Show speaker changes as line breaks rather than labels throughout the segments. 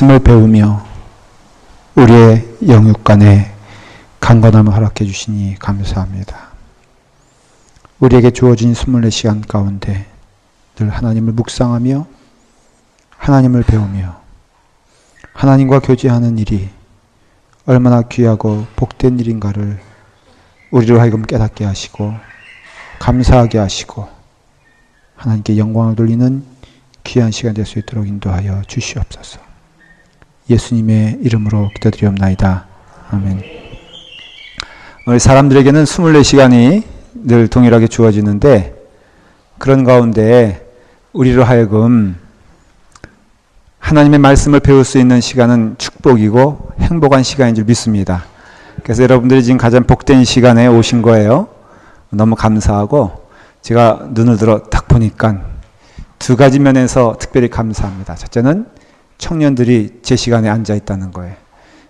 말씀을 배우며 우리의 영육간에 강건함을 허락해 주시니 감사합니다. 우리에게 주어진 24시간 가운데 늘 하나님을 묵상하며 하나님을 배우며 하나님과 교제하는 일이 얼마나 귀하고 복된 일인가를 우리로 하여금 깨닫게 하시고 감사하게 하시고 하나님께 영광을 돌리는 귀한 시간 될 수 있도록 인도하여 주시옵소서. 예수님의 이름으로 기도드리옵나이다. 아멘. 우리 사람들에게는 24시간이 늘 동일하게 주어지는데 그런 가운데 우리로 하여금 하나님의 말씀을 배울 수 있는 시간은 축복이고 행복한 시간인 줄 믿습니다. 그래서 여러분들이 지금 가장 복된 시간에 오신 거예요. 너무 감사하고 제가 눈을 들어 딱 보니까 두 가지 면에서 특별히 감사합니다. 첫째는 청년들이 제 시간에 앉아 있다는 거예요.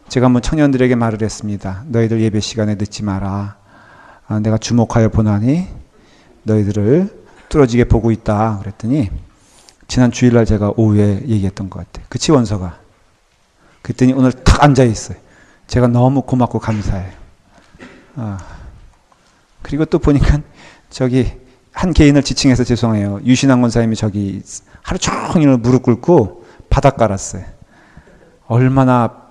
제가 한번 청년들에게 말을 했습니다. 너희들 예배 시간에 늦지 마라. 내가 주목하여 보나니 너희들을 뚫어지게 보고 있다. 그랬더니 지난 주일날 제가 오후에 얘기했던 것 같아요. 그치 원서가? 그랬더니 오늘 탁 앉아 있어요. 제가 너무 고맙고 감사해요. 그리고 또 보니까 저기 한 개인을 지칭해서 죄송해요. 유신환 권사님이 저기 하루 종일 무릎 꿇고 바닥 깔았어요. 얼마나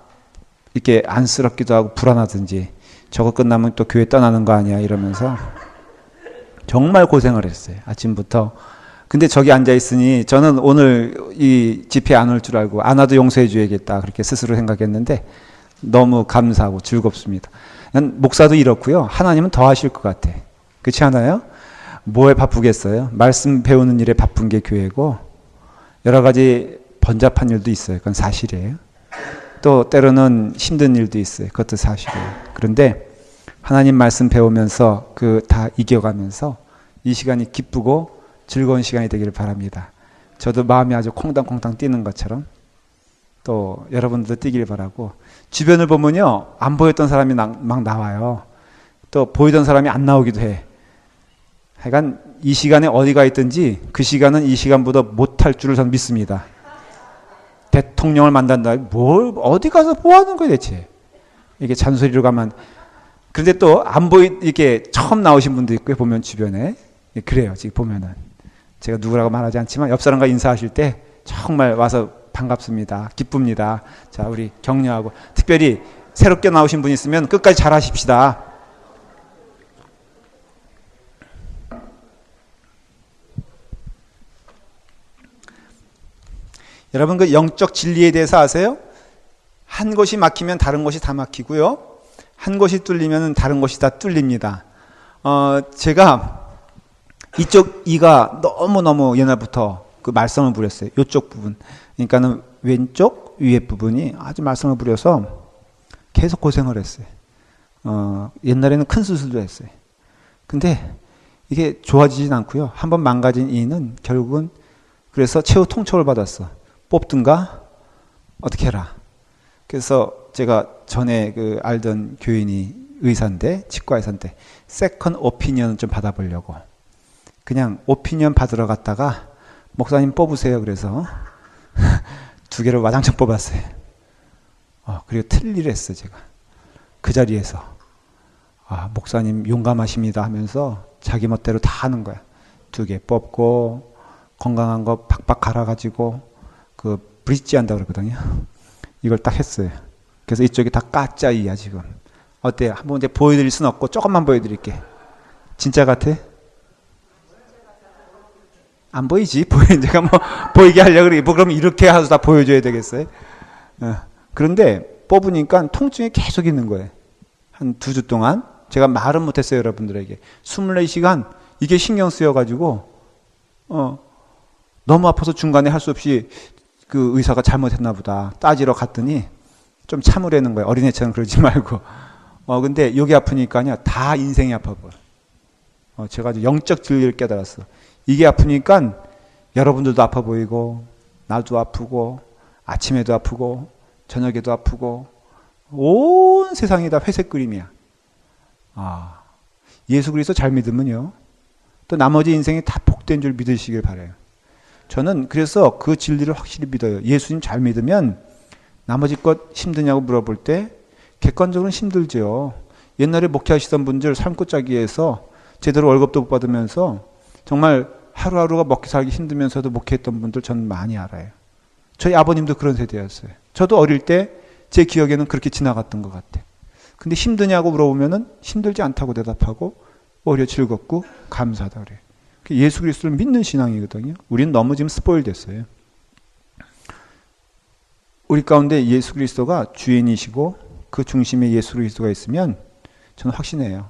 이렇게 안쓰럽기도 하고 불안하든지 저거 끝나면 또 교회 떠나는 거 아니야 이러면서 정말 고생을 했어요. 아침부터. 근데 저기 앉아 있으니 저는 오늘 이 집회 안 올 줄 알고 안 와도 용서해 줘야겠다 그렇게 스스로 생각했는데 너무 감사하고 즐겁습니다. 목사도 이렇고요. 하나님은 더 하실 것 같아. 그렇지 않아요? 뭐에 바쁘겠어요? 말씀 배우는 일에 바쁜 게 교회고 여러 가지 번잡한 일도 있어요. 그건 사실이에요. 또 때로는 힘든 일도 있어요. 그것도 사실이에요. 그런데 하나님 말씀 배우면서 그 다 이겨가면서 이 시간이 기쁘고 즐거운 시간이 되기를 바랍니다. 저도 마음이 아주 콩당콩당 뛰는 것처럼 또 여러분들도 뛰길 바라고 주변을 보면요. 안 보였던 사람이 막 나와요. 또 보이던 사람이 안 나오기도 해. 하여간 이 시간에 어디가 있든지 그 시간은 이 시간보다 못할 줄을 저는 믿습니다. 대통령을 만난다. 뭘 어디 가서 뭐 하는 거야 대체. 이게 잔소리로 가면. 그런데 또 안 이렇게 처음 나오신 분도 있고요. 보면 주변에. 그래요. 지금 보면은. 제가 누구라고 말하지 않지만 옆 사람과 인사하실 때 정말 와서 반갑습니다. 기쁩니다. 자, 우리 격려하고 특별히 새롭게 나오신 분 있으면 끝까지 잘 하십시다. 여러분 그 영적 진리에 대해서 아세요? 한 곳이 막히면 다른 곳이 다 막히고요. 한 곳이 뚫리면 다른 곳이 다 뚫립니다. 제가 이쪽 이가 너무너무 옛날부터 그 말썽을 부렸어요. 이쪽 부분. 그러니까는 왼쪽 위에 부분이 아주 말썽을 부려서 계속 고생을 했어요. 옛날에는 큰 수술도 했어요. 근데 이게 좋아지진 않고요. 한번 망가진 이는 결국은 그래서 최후 통촉을 받았어. 뽑든가 어떻게 해라. 그래서 제가 전에 그 알던 교인이 의사인데 치과 의사인데 세컨 오피니언을 좀 받아보려고 그냥 오피니언 받으러 갔다가 목사님 뽑으세요. 그래서 두 개를 와장창 뽑았어요. 그리고 틀리를 했어 제가 그 자리에서 목사님 용감하십니다 하면서 자기 멋대로 다 하는 거야. 두 개 뽑고 건강한 거 팍팍 갈아가지고 그 브릿지 한다고 그러거든요. 이걸 딱 했어요. 그래서 이쪽이 다 까짜이야 지금. 어때요? 한번 이제 보여드릴 수는 없고 조금만 보여드릴게. 진짜 같아? 안 보이지? 제가 뭐 보이게 하려고 그래. 뭐 그럼 이렇게 해서 다 보여줘야 되겠어요? 그런데 뽑으니까 통증이 계속 있는 거예요. 한 2주 동안. 제가 말은 못했어요 여러분들에게. 24시간 이게 신경 쓰여가지고 너무 아파서 중간에 할 수 없이 그 의사가 잘못했나 보다 따지러 갔더니 좀 참으라는 거예요. 어린애처럼 그러지 말고. 근데 여기 아프니까요 다 인생이 아파 보여. 제가 아주 영적 진리를 깨달았어. 이게 아프니까 여러분들도 아파 보이고 나도 아프고 아침에도 아프고 저녁에도 아프고 온 세상이 다 회색 그림이야. 예수 그리스도 잘 믿으면요 또 나머지 인생이 다 복된 줄 믿으시길 바라요. 저는 그래서 그 진리를 확실히 믿어요. 예수님 잘 믿으면 나머지 것 힘드냐고 물어볼 때 객관적으로는 힘들죠. 옛날에 목회하시던 분들 삶고 짜기에서 제대로 월급도 못 받으면서 정말 하루하루가 먹기 살기 힘들면서도 목회했던 분들 저는 많이 알아요. 저희 아버님도 그런 세대였어요. 저도 어릴 때 제 기억에는 그렇게 지나갔던 것 같아요. 근데 힘드냐고 물어보면은 힘들지 않다고 대답하고 오히려 즐겁고 감사하다 그래요. 예수 그리스도를 믿는 신앙이거든요. 우리는 너무 지금 스포일 됐어요. 우리 가운데 예수 그리스도가 주인이시고 그 중심에 예수 그리스도가 있으면 저는 확신해요.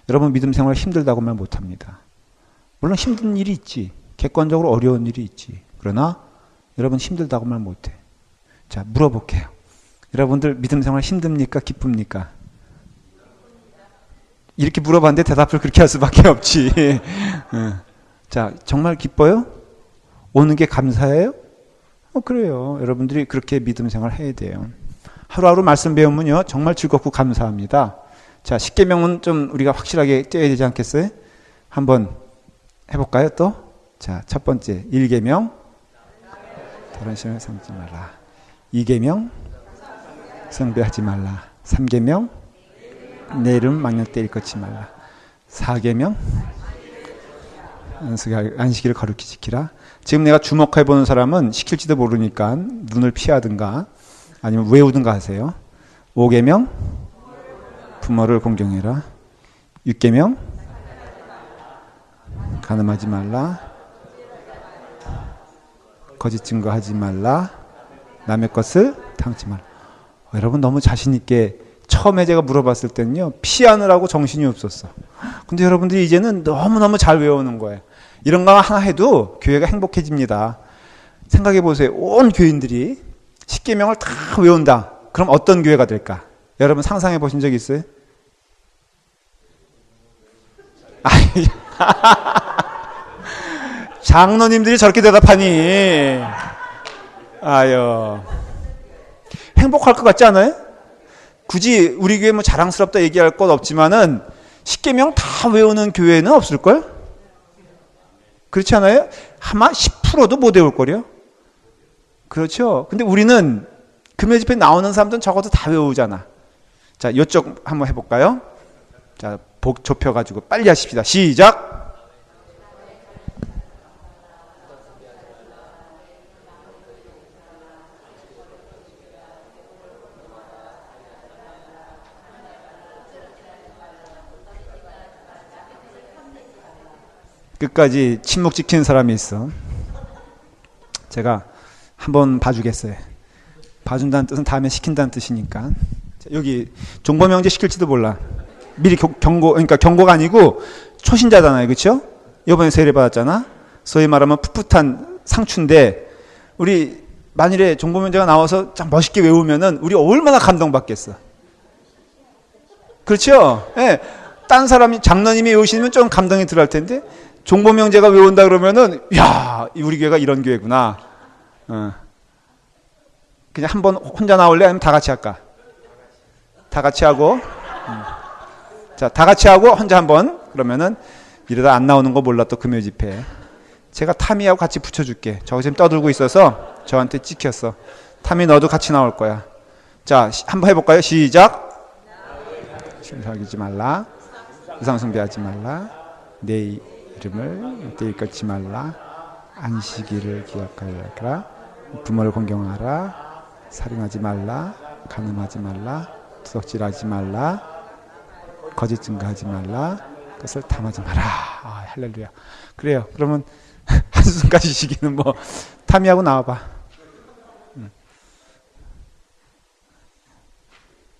여러분 믿음 생활 힘들다고 말 못합니다. 물론 힘든 일이 있지. 객관적으로 어려운 일이 있지. 그러나 여러분 힘들다고 말 못해. 자, 물어볼게요. 여러분들 믿음 생활 힘듭니까? 기쁩니까? 이렇게 물어봤는데 대답을 그렇게 할 수밖에 없지. 자, 정말 기뻐요? 오는 게 감사해요? 그래요. 여러분들이 그렇게 믿음 생활 해야 돼요. 하루하루 말씀 배우면요, 정말 즐겁고 감사합니다. 자, 십계명은 좀 우리가 확실하게 떼야 되지 않겠어요? 한번 해볼까요, 또? 자, 첫 번째, 1계명. 다른 신을 삼지 말라. 2계명. 숭배하지 말라. 3계명. 내 이름 망령 때 일컫지 말라. 4계명. 안식일을 거룩히 지키라. 지금 내가 주목해보는 사람은 시킬지도 모르니까 눈을 피하든가 아니면 외우든가 하세요. 5계명. 부모를 공경해라. 6계명. 간음하지 말라. 거짓 증거하지 말라. 남의 것을 탐지 말라. 여러분 너무 자신 있게 처음에 제가 물어봤을 때는요, 피하느라고 정신이 없었어. 근데 여러분들이 이제는 너무너무 잘 외우는 거예요. 이런 거 하나 해도 교회가 행복해집니다. 생각해 보세요. 온 교인들이 십계명을 다 외운다. 그럼 어떤 교회가 될까? 여러분 상상해 보신 적 있어요? 장로님들이 저렇게 대답하니 아유, 행복할 것 같지 않아요? 굳이 우리 교회 뭐 자랑스럽다 얘기할 것 없지만은 십계명 다 외우는 교회는 없을걸? 그렇지 않아요? 아마 10%도 못 외울걸요? 그렇죠? 근데 우리는 금요 집회 나오는 사람들은 적어도 다 외우잖아. 자, 이쪽 한번 해볼까요? 자, 복 좁혀가지고 빨리 하십시다. 시작! 끝까지 침묵 지키는 사람이 있어. 제가 한번 봐주겠어요. 봐준다는 뜻은 다음에 시킨다는 뜻이니까. 여기 종범형제 시킬지도 몰라. 미리 경고, 그러니까 경고가 아니고 초신자잖아요. 그렇죠? 이번에 세례 받았잖아. 소위 말하면 풋풋한 상추인데 우리 만일에 종범형제가 나와서 참 멋있게 외우면은 우리 얼마나 감동받겠어. 그렇죠? 예. 네. 딴 사람이 장로님이 외우시면 좀 감동이 들어갈 텐데 종범형제가 외운다 그러면은 야, 우리 교회가 이런 교회구나. 그냥 한번 혼자 나올래? 아니면 다 같이 할까? 다 같이 하고. 자, 다 같이 하고 혼자 한번. 그러면은 이러다 안 나오는 거 몰라 또 금요 집회. 제가 타미하고 같이 붙여줄게. 저 지금 떠들고 있어서 저한테 찍혔어. 타미 너도 같이 나올 거야. 자, 한번 해볼까요? 시작. 사귀지 말라. 우상 숭배하지 말라. 내 이름을 때 일컫지 말라. 안식일을 기억하여라. 부모를 공경하라. 살인하지 말라. 간음하지 말라. 도둑질하지 말라. 거짓 증거하지 말라. 그것을 탐하지 마라. 아, 할렐루야. 그래요. 그러면 한숨까지 쉬기는 뭐 탐이하고 나와봐.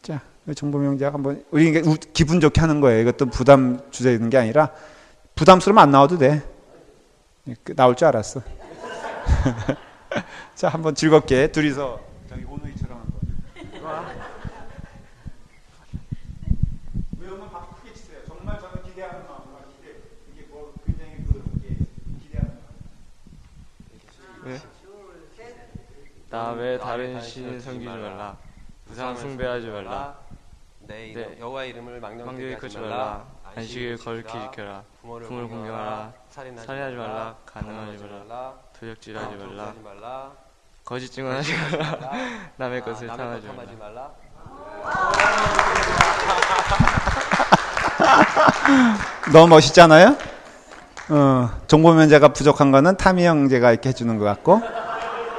자, 정보명제학 한번 우리 기분 좋게 하는 거예요. 이것도 부담 주제는 게 아니라 부담스러우면 안 나와도 돼. 나올 줄 알았어. 자, 한번 즐겁게 둘이서 저기 오누이처럼 한번. 외우면 박수 크게 치세요. 정말 저는 기대하는 마음으로 하시되 이게 뭐 굉장히 기대하는 마음.
다음에 다른 신을 섬기지 말라. 우상 숭배하지 말라.
내 여호와의 이름을
망령되게 하지 말라. 안식일 거룩히 지켜라. 부모를 공경하라. 살인하지 말라. 간음하지 말라. 도적질하지 말라. 거짓 증언하지 말라. 남의 것을 탐하지
탐하지
말라.
말라.
너무 멋있잖아요? 종보 형제가 부족한 거는 타미 형제가 이렇게 해주는 것 같고,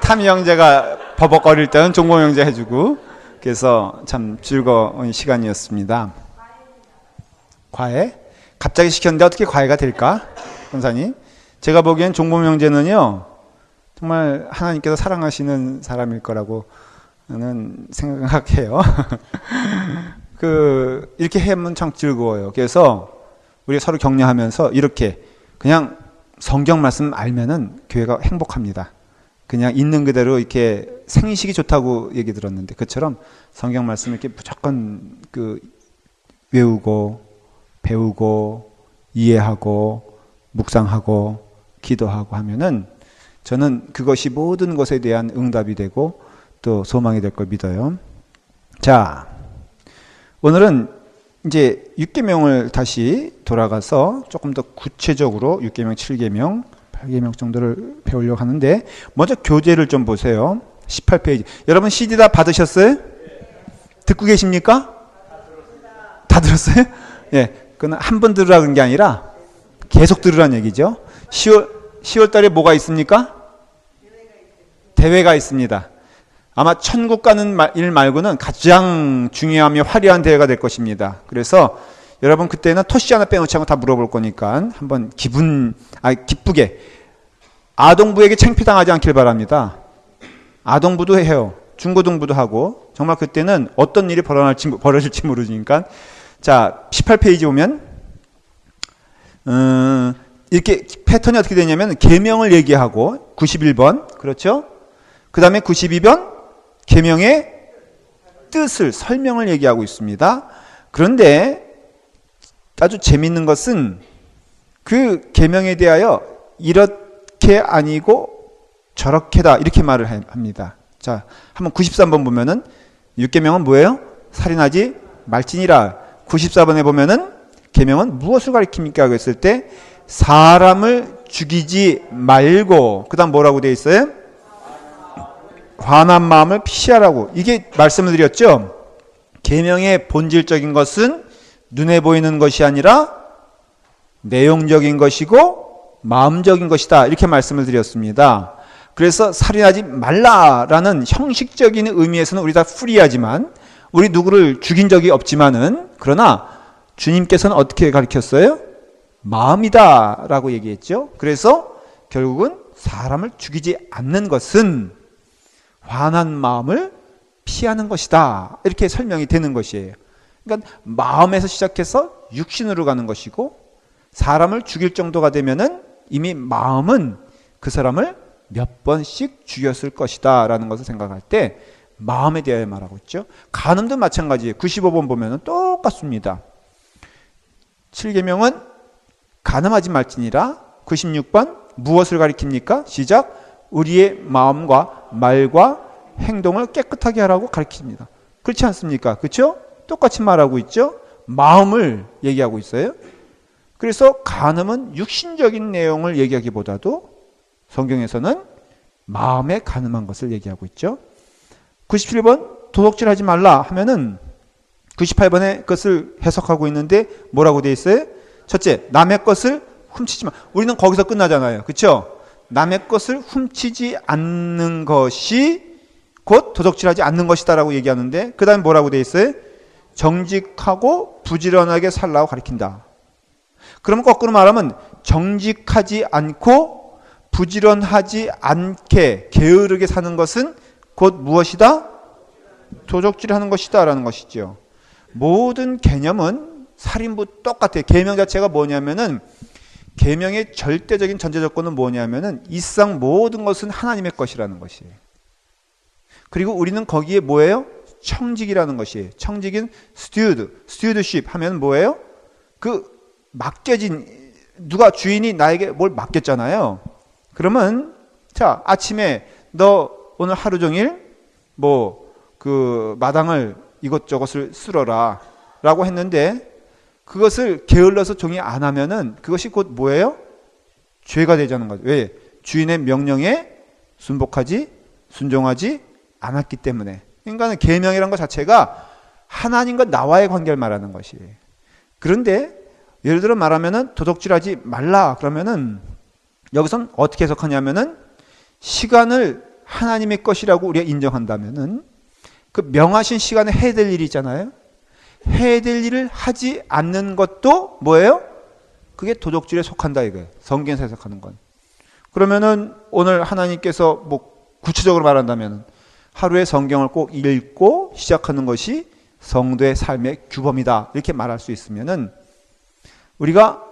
타미 형제가 버벅거릴 때는 종보 형제 해주고, 그래서 참 즐거운 시간이었습니다. 과외? 갑자기 시켰는데 어떻게 과외가 될까? 권사님. 제가 보기엔 종보 형제는요, 정말 하나님께서 사랑하시는 사람일 거라고 저는 생각해요. 이렇게 하면 참 즐거워요. 그래서 우리 서로 격려하면서 이렇게 그냥 성경 말씀 알면은 교회가 행복합니다. 그냥 있는 그대로 이렇게 생식이 좋다고 얘기 들었는데 그처럼 성경 말씀 이렇게 무조건 외우고 배우고 이해하고 묵상하고 기도하고 하면은 저는 그것이 모든 것에 대한 응답이 되고 또 소망이 될 걸 믿어요. 자, 오늘은 이제 6계명을 다시 돌아가서 조금 더 구체적으로 6계명, 7계명, 8계명 정도를 배우려고 하는데 먼저 교재를 좀 보세요. 18페이지. 여러분 CD 다 받으셨어요? 듣고 계십니까? 다 들었어요? 예. 그건 한 번 들으라는 게 아니라 계속 들으라는 얘기죠. 10월 달에 뭐가 있습니까? 대회가 있습니다. 아마 천국 가는 일 말고는 가장 중요하며 화려한 대회가 될 것입니다. 그래서 여러분 그때는 토시 하나 빼놓지 않고 다 물어볼 거니까 한번 기쁘게 아동부에게 창피당하지 않길 바랍니다. 아동부도 해요. 중고등부도 하고 정말 그때는 어떤 일이 벌어질지 모르니까 자 18페이지 보면 이렇게 패턴이 어떻게 되냐면 계명을 얘기하고 91번 그렇죠? 그 다음에 92번 계명의 뜻을 설명을 얘기하고 있습니다. 그런데 아주 재미있는 것은 그 계명에 대하여 이렇게 아니고 저렇게다 이렇게 말을 합니다. 자, 한번 93번 보면은 6계명은 뭐예요? 살인하지 말지니라. 94번에 보면은 계명은 무엇을 가리킵니까? 그랬을 때 사람을 죽이지 말고 그다음 뭐라고 되어 있어요? 환한 마음을 피하라고. 이게 말씀을 드렸죠. 계명의 본질적인 것은 눈에 보이는 것이 아니라 내용적인 것이고 마음적인 것이다. 이렇게 말씀을 드렸습니다. 그래서 살인하지 말라라는 형식적인 의미에서는 우리 다 프리하지만 우리 누구를 죽인 적이 없지만은 그러나 주님께서는 어떻게 가르쳤어요? 마음이다 라고 얘기했죠. 그래서 결국은 사람을 죽이지 않는 것은 환한 마음을 피하는 것이다. 이렇게 설명이 되는 것이에요. 그러니까 마음에서 시작해서 육신으로 가는 것이고 사람을 죽일 정도가 되면은 이미 마음은 그 사람을 몇 번씩 죽였을 것이다 라는 것을 생각할 때 마음에 대하여 말하고 있죠. 간음도 마찬가지예요. 95번 보면은 똑같습니다. 7계명은 간음하지 말지니라. 96번 무엇을 가리킵니까? 시작. 우리의 마음과 말과 행동을 깨끗하게 하라고 가르칩니다. 그렇지 않습니까? 그렇죠? 똑같이 말하고 있죠. 마음을 얘기하고 있어요. 그래서 간음은 육신적인 내용을 얘기하기보다도 성경에서는 마음에 간음한 것을 얘기하고 있죠. 97번 도둑질하지 말라 하면은 98번의 것을 해석하고 있는데 뭐라고 되어 있어요? 첫째, 남의 것을 훔치지 마. 우리는 거기서 끝나잖아요. 그렇죠? 남의 것을 훔치지 않는 것이 곧 도둑질하지 않는 것이다라고 얘기하는데 그 다음에 뭐라고 되어 있어요? 정직하고 부지런하게 살라고 가르친다. 그러면 거꾸로 말하면 정직하지 않고 부지런하지 않게 게으르게 사는 것은 곧 무엇이다? 도둑질하는 것이다 라는 것이죠. 모든 개념은 살인부 똑같아요. 계명 자체가 뭐냐면은 계명의 절대적인 전제 조건은 뭐냐면은 이상 모든 것은 하나님의 것이라는 것이에요. 그리고 우리는 거기에 뭐예요? 청직이라는 것이에요. 청직인 stewardship 하면 뭐예요? 그 맡겨진 누가 주인이 나에게 뭘 맡겼잖아요. 그러면 자 아침에 너 오늘 하루 종일 뭐 그 마당을 이것저것을 쓸어라 라고 했는데 그것을 게을러서 종이 안 하면은 그것이 곧 뭐예요? 죄가 되자는 거죠. 왜? 주인의 명령에 순복하지 순종하지 않았기 때문에. 그러니까 계명이라는 것 자체가 하나님과 나와의 관계를 말하는 것이에요. 그런데 예를 들어 말하면은 도둑질하지 말라 그러면은 여기선 어떻게 해석하냐면은 시간을 하나님의 것이라고 우리가 인정한다면은 그 명하신 시간에 해야 될 일이 있잖아요. 해야 될 일을 하지 않는 것도 뭐예요? 그게 도둑질에 속한다 이거예요. 성경에서 해석하는 건. 그러면은 오늘 하나님께서 뭐 구체적으로 말한다면 하루에 성경을 꼭 읽고 시작하는 것이 성도의 삶의 규범이다. 이렇게 말할 수 있으면은 우리가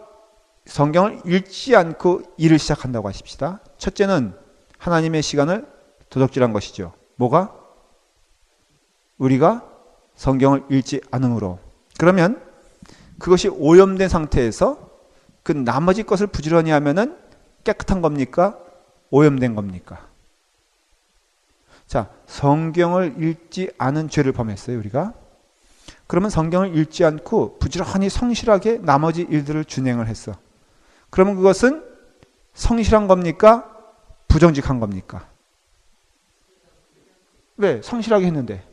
성경을 읽지 않고 일을 시작한다고 하십시다. 첫째는 하나님의 시간을 도둑질한 것이죠. 뭐가? 우리가 성경을 읽지 않으므로. 그러면 그것이 오염된 상태에서 그 나머지 것을 부지런히 하면은 깨끗한 겁니까? 오염된 겁니까? 자, 성경을 읽지 않은 죄를 범했어요, 우리가. 그러면 성경을 읽지 않고 부지런히 성실하게 나머지 일들을 준행을 했어. 그러면 그것은 성실한 겁니까? 부정직한 겁니까? 왜? 성실하게 했는데.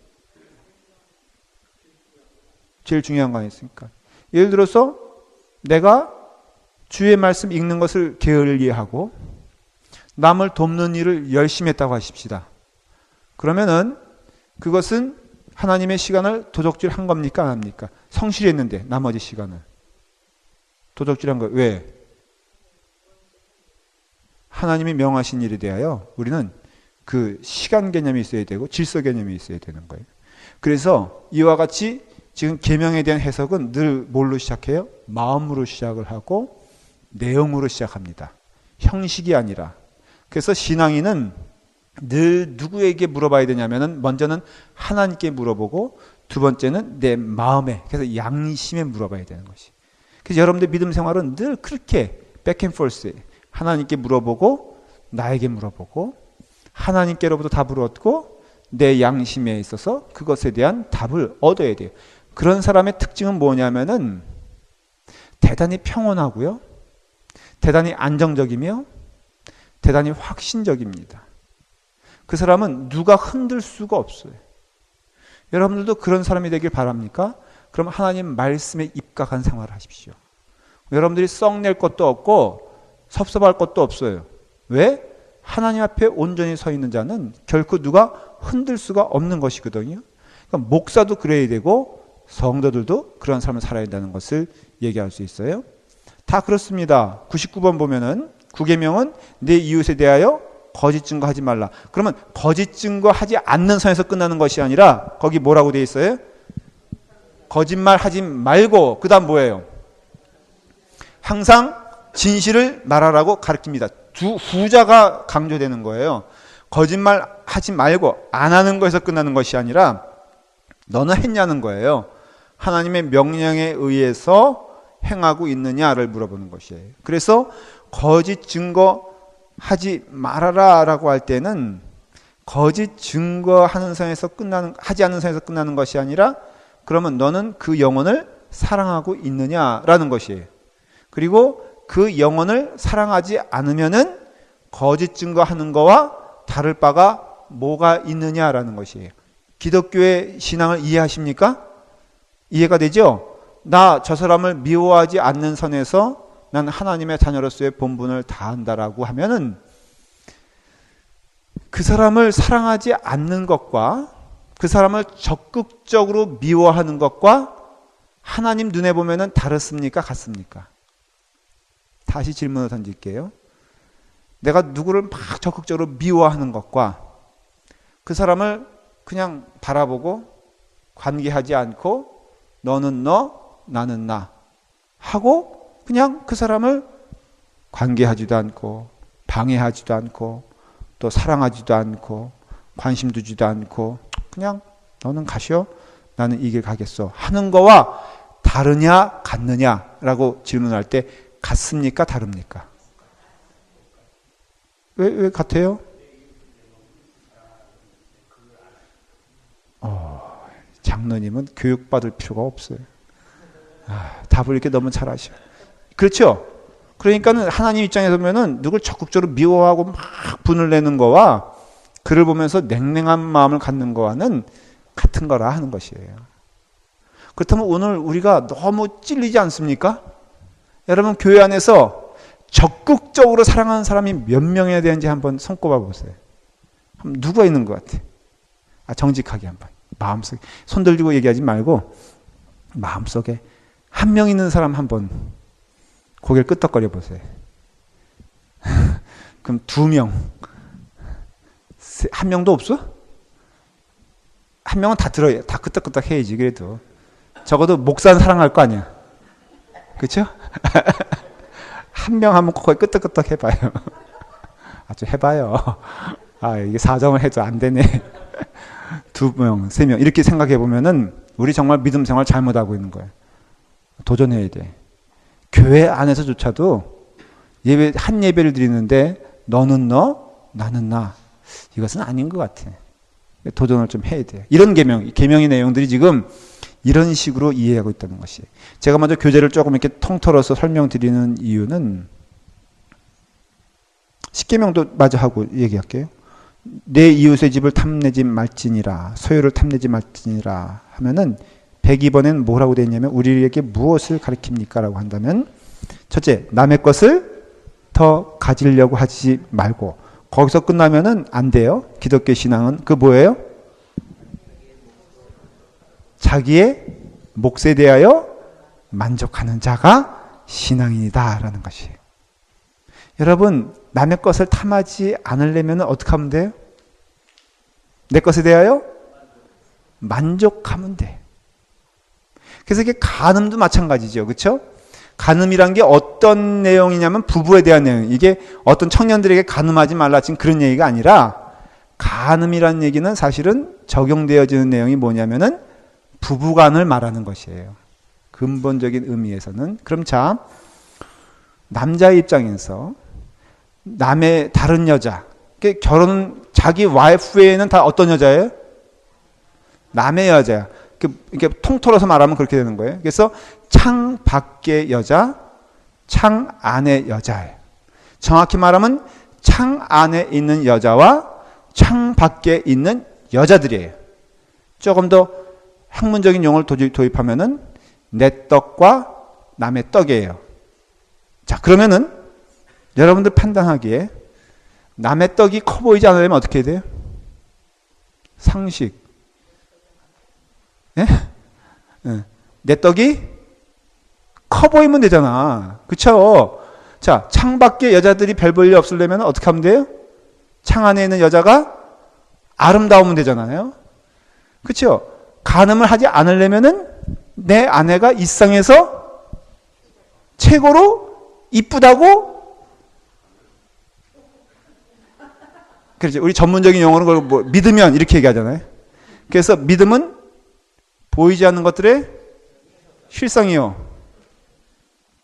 제일 중요한 거 아니겠습니까? 예를 들어서 내가 주의 말씀 읽는 것을 게을리하고 남을 돕는 일을 열심히 했다고 하십시다. 그러면은 그것은 하나님의 시간을 도적질한 겁니까? 안 합니까? 성실히 했는데 나머지 시간을. 도적질한 거 왜? 하나님이 명하신 일에 대하여 우리는 그 시간 개념이 있어야 되고 질서 개념이 있어야 되는 거예요. 그래서 이와 같이 지금 계명에 대한 해석은 늘 뭘로 시작해요? 마음으로 시작을 하고 내용으로 시작합니다. 형식이 아니라. 그래서 신앙인은 늘 누구에게 물어봐야 되냐면은 먼저는 하나님께 물어보고 두 번째는 내 마음에, 그래서 양심에 물어봐야 되는 것이. 그래서 여러분들 믿음 생활은 늘 그렇게 백앤포스 하나님께 물어보고 나에게 물어보고 하나님께로부터 답을 얻고 내 양심에 있어서 그것에 대한 답을 얻어야 돼요. 그런 사람의 특징은 뭐냐면은 대단히 평온하고요. 대단히 안정적이며 대단히 확신적입니다. 그 사람은 누가 흔들 수가 없어요. 여러분들도 그런 사람이 되길 바랍니까? 그럼 하나님 말씀에 입각한 생활을 하십시오. 여러분들이 썩낼 것도 없고 섭섭할 것도 없어요. 왜? 하나님 앞에 온전히 서 있는 자는 결코 누가 흔들 수가 없는 것이거든요. 그러니까 목사도 그래야 되고 성도들도 그런 삶을 살아야 한다는 것을 얘기할 수 있어요. 다 그렇습니다. 99번 보면은 구계명은 내 이웃에 대하여 거짓 증거하지 말라. 그러면 거짓 증거하지 않는 선에서 끝나는 것이 아니라 거기 뭐라고 되어 있어요? 거짓말하지 말고 그 다음 뭐예요? 항상 진실을 말하라고 가르칩니다. 두 후자가 강조되는 거예요. 거짓말하지 말고 안 하는 거에서 끝나는 것이 아니라 너는 했냐는 거예요. 하나님의 명령에 의해서 행하고 있느냐를 물어보는 것이에요. 그래서 거짓 증거하지 말아라 라고 할 때는 거짓 증거하는 선에서 하지 않는 선에서 끝나는 것이 아니라 그러면 너는 그 영혼을 사랑하고 있느냐라는 것이에요. 그리고 그 영혼을 사랑하지 않으면은 거짓 증거하는 거와 다를 바가 뭐가 있느냐라는 것이에요. 기독교의 신앙을 이해하십니까? 이해가 되죠? 나 저 사람을 미워하지 않는 선에서 난 하나님의 자녀로서의 본분을 다한다라고 하면은 그 사람을 사랑하지 않는 것과 그 사람을 적극적으로 미워하는 것과 하나님 눈에 보면은 다릅니까? 같습니까? 다시 질문을 던질게요. 내가 누구를 막 적극적으로 미워하는 것과 그 사람을 그냥 바라보고 관계하지 않고 너는 너, 나는 나 하고 그냥 그 사람을 관계하지도 않고 방해하지도 않고 또 사랑하지도 않고 관심 두지도 않고 그냥 너는 가시오 나는 이 길 가겠어 하는 거와 다르냐 같느냐라고 질문할 때 같습니까 다릅니까? 왜 같아요? 장로님은 교육받을 필요가 없어요. 답을 이렇게 너무 잘하셔. 그렇죠? 그러니까는 하나님 입장에서 보면은 누굴 적극적으로 미워하고 막 분을 내는 거와 그를 보면서 냉랭한 마음을 갖는 거와는 같은 거라 하는 것이에요. 그렇다면 오늘 우리가 너무 찔리지 않습니까? 여러분 교회 안에서 적극적으로 사랑하는 사람이 몇 명이나 되는지 한번 손꼽아 보세요. 누가 있는 것 같아? 정직하게 한번 마음속에 손 들고 얘기하지 말고 마음속에 한 명 있는 사람 한번 고개를 끄덕거려 보세요. 그럼 2명, 한 명도 없어? 한 명은 다 들어야, 다 끄덕끄덕 해야지. 그래도 적어도 목사는 사랑할 거 아니야. 그렇죠? 한 명 하면 거의 끄덕끄덕 해봐요. 좀 해봐요. 이게 4점을 해도 안 되네. 2명, 3명 이렇게 생각해 보면은 우리 정말 믿음 생활 잘못하고 있는 거예요. 도전해야 돼. 교회 안에서조차도 예배 한 예배를 드리는데 너는 너, 나는 나. 이것은 아닌 것 같아. 도전을 좀 해야 돼요. 이런 계명의 내용들이 지금 이런 식으로 이해하고 있다는 것이. 제가 먼저 교제를 조금 이렇게 통틀어서 설명드리는 이유는 10계명도 마저 하고 얘기할게요. 내 이웃의 집을 탐내지 말지니라, 소유를 탐내지 말지니라 하면은 102번엔 뭐라고 되어 있냐면 우리에게 무엇을 가리킵니까? 라고 한다면 첫째, 남의 것을 더 가지려고 하지 말고, 거기서 끝나면은 안 돼요. 기독교 신앙은 그 뭐예요? 자기의 몫에 대하여 만족하는 자가 신앙인이다 라는 것이에요. 여러분 남의 것을 탐하지 않으려면 어떻게 하면 돼요? 내 것에 대하여 만족하면 돼. 그래서 이게 간음도 마찬가지죠. 그렇죠? 간음이란 게 어떤 내용이냐면 부부에 대한 내용. 이게 어떤 청년들에게 간음하지 말라 지금 그런 얘기가 아니라, 간음이라는 얘기는 사실은 적용되어지는 내용이 뭐냐면은 부부간을 말하는 것이에요. 근본적인 의미에서는. 그럼 자, 남자의 입장에서 남의 다른 여자, 결혼 자기 와이프 외에는 다 어떤 여자예요? 남의 여자야. 이렇게 통틀어서 말하면 그렇게 되는 거예요. 그래서 창 밖의 여자, 창 안의 여자예요. 정확히 말하면 창 안에 있는 여자와 창 밖에 있는 여자들이에요. 조금 더 학문적인 용어를 도입하면은 내 떡과 남의 떡이에요. 자, 그러면은 여러분들 판단하기에 남의 떡이 커 보이지 않으려면 어떻게 해야 돼요? 상식. 예? 내 떡이 커 보이면 되잖아. 그쵸? 자, 창 밖에 여자들이 별 볼 일 없으려면 어떻게 하면 돼요? 창 안에 있는 여자가 아름다우면 되잖아요. 그쵸? 간음을 하지 않으려면은 내 아내가 이 세상에서 최고로 이쁘다고. 그렇죠. 우리 전문적인 용어는 그걸 뭐 믿으면 이렇게 얘기하잖아요. 그래서 믿음은 보이지 않는 것들의 실상이요.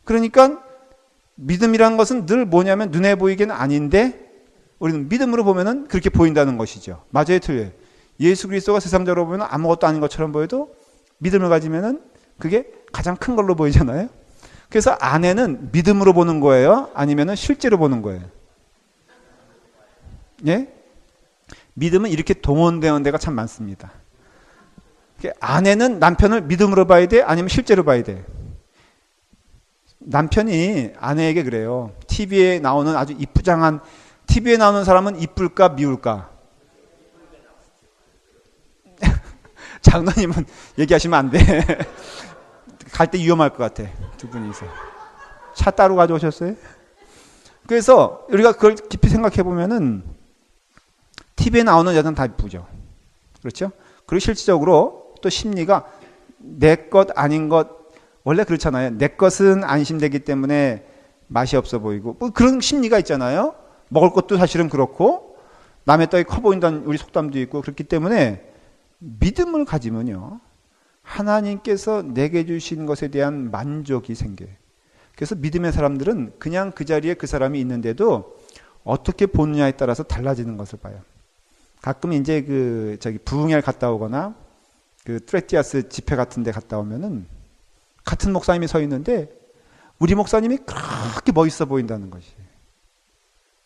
그러니까 믿음이라는 것은 늘 뭐냐면 눈에 보이기는 아닌데 우리는 믿음으로 보면은 그렇게 보인다는 것이죠. 맞아요, 틀려요? 예수 그리스도가 세상적으로 보면 아무것도 아닌 것처럼 보여도 믿음을 가지면은 그게 가장 큰 걸로 보이잖아요. 그래서 아내는 믿음으로 보는 거예요? 아니면은 실제로 보는 거예요? 예? 믿음은 이렇게 동원되는 데가 참 많습니다. 아내는 남편을 믿음으로 봐야 돼? 아니면 실제로 봐야 돼? 남편이 아내에게 그래요. TV에 나오는 아주 이쁘장한, TV에 나오는 사람은 이쁠까 미울까? 장로님은 얘기하시면 안 돼. 갈 때 위험할 것 같아. 두 분이서. 차 따로 가져오셨어요? 그래서 우리가 그걸 깊이 생각해 보면은 TV에 나오는 여자는 다 이쁘죠. 그렇죠? 그리고 실질적으로 또 심리가 내 것 아닌 것, 원래 그렇잖아요. 내 것은 안심되기 때문에 맛이 없어 보이고 뭐 그런 심리가 있잖아요. 먹을 것도 사실은 그렇고 남의 떡이 커 보인다는 우리 속담도 있고, 그렇기 때문에 믿음을 가지면요, 하나님께서 내게 주신 것에 대한 만족이 생겨요. 그래서 믿음의 사람들은 그냥 그 자리에 그 사람이 있는데도 어떻게 보느냐에 따라서 달라지는 것을 봐요. 가끔 이제 부흥회를 갔다 오거나 트레티아스 집회 같은 데 갔다 오면은 같은 목사님이 서 있는데 우리 목사님이 그렇게 멋있어 보인다는 것이.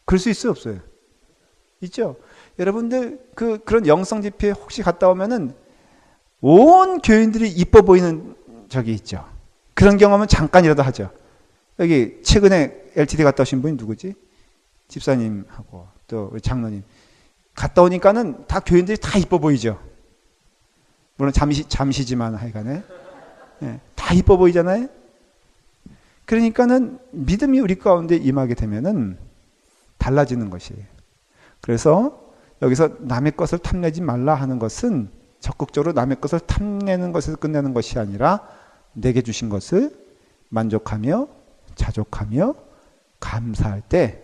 그럴 수 있어요, 없어요? 있죠? 여러분들 그런 영성 집회 혹시 갔다 오면은 온 교인들이 이뻐 보이는 적이 있죠. 그런 경험은 잠깐이라도 하죠. 여기 최근에 LTD 갔다 오신 분이 누구지? 집사님하고 또 장로님 갔다 오니까는 다 교인들이 다 이뻐 보이죠. 물론 잠시지만 하여간에 다 이뻐 보이잖아요. 그러니까는 믿음이 우리 가운데 임하게 되면은 달라지는 것이에요. 그래서 여기서 남의 것을 탐내지 말라 하는 것은 적극적으로 남의 것을 탐내는 것에서 끝내는 것이 아니라 내게 주신 것을 만족하며 자족하며 감사할 때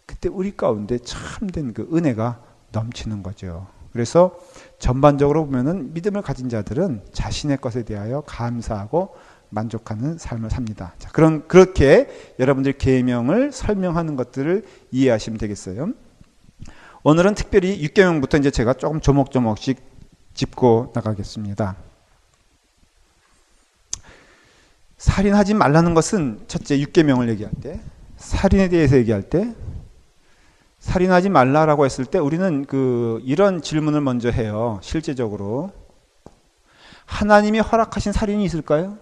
그때 우리 가운데 참된 그 은혜가 넘치는 거죠. 그래서 전반적으로 보면은 믿음을 가진 자들은 자신의 것에 대하여 감사하고 만족하는 삶을 삽니다. 자, 그렇게 여러분들 계명을 설명하는 것들을 이해하시면 되겠어요. 오늘은 특별히 6계명부터 이제 제가 조금 조목조목씩 짚고 나가겠습니다. 살인하지 말라는 것은 첫째 6계명을 얘기할 때, 살인에 대해서 얘기할 때, 살인하지 말라라고 했을 때 우리는 이런 질문을 먼저 해요. 실제적으로 하나님이 허락하신 살인이 있을까요?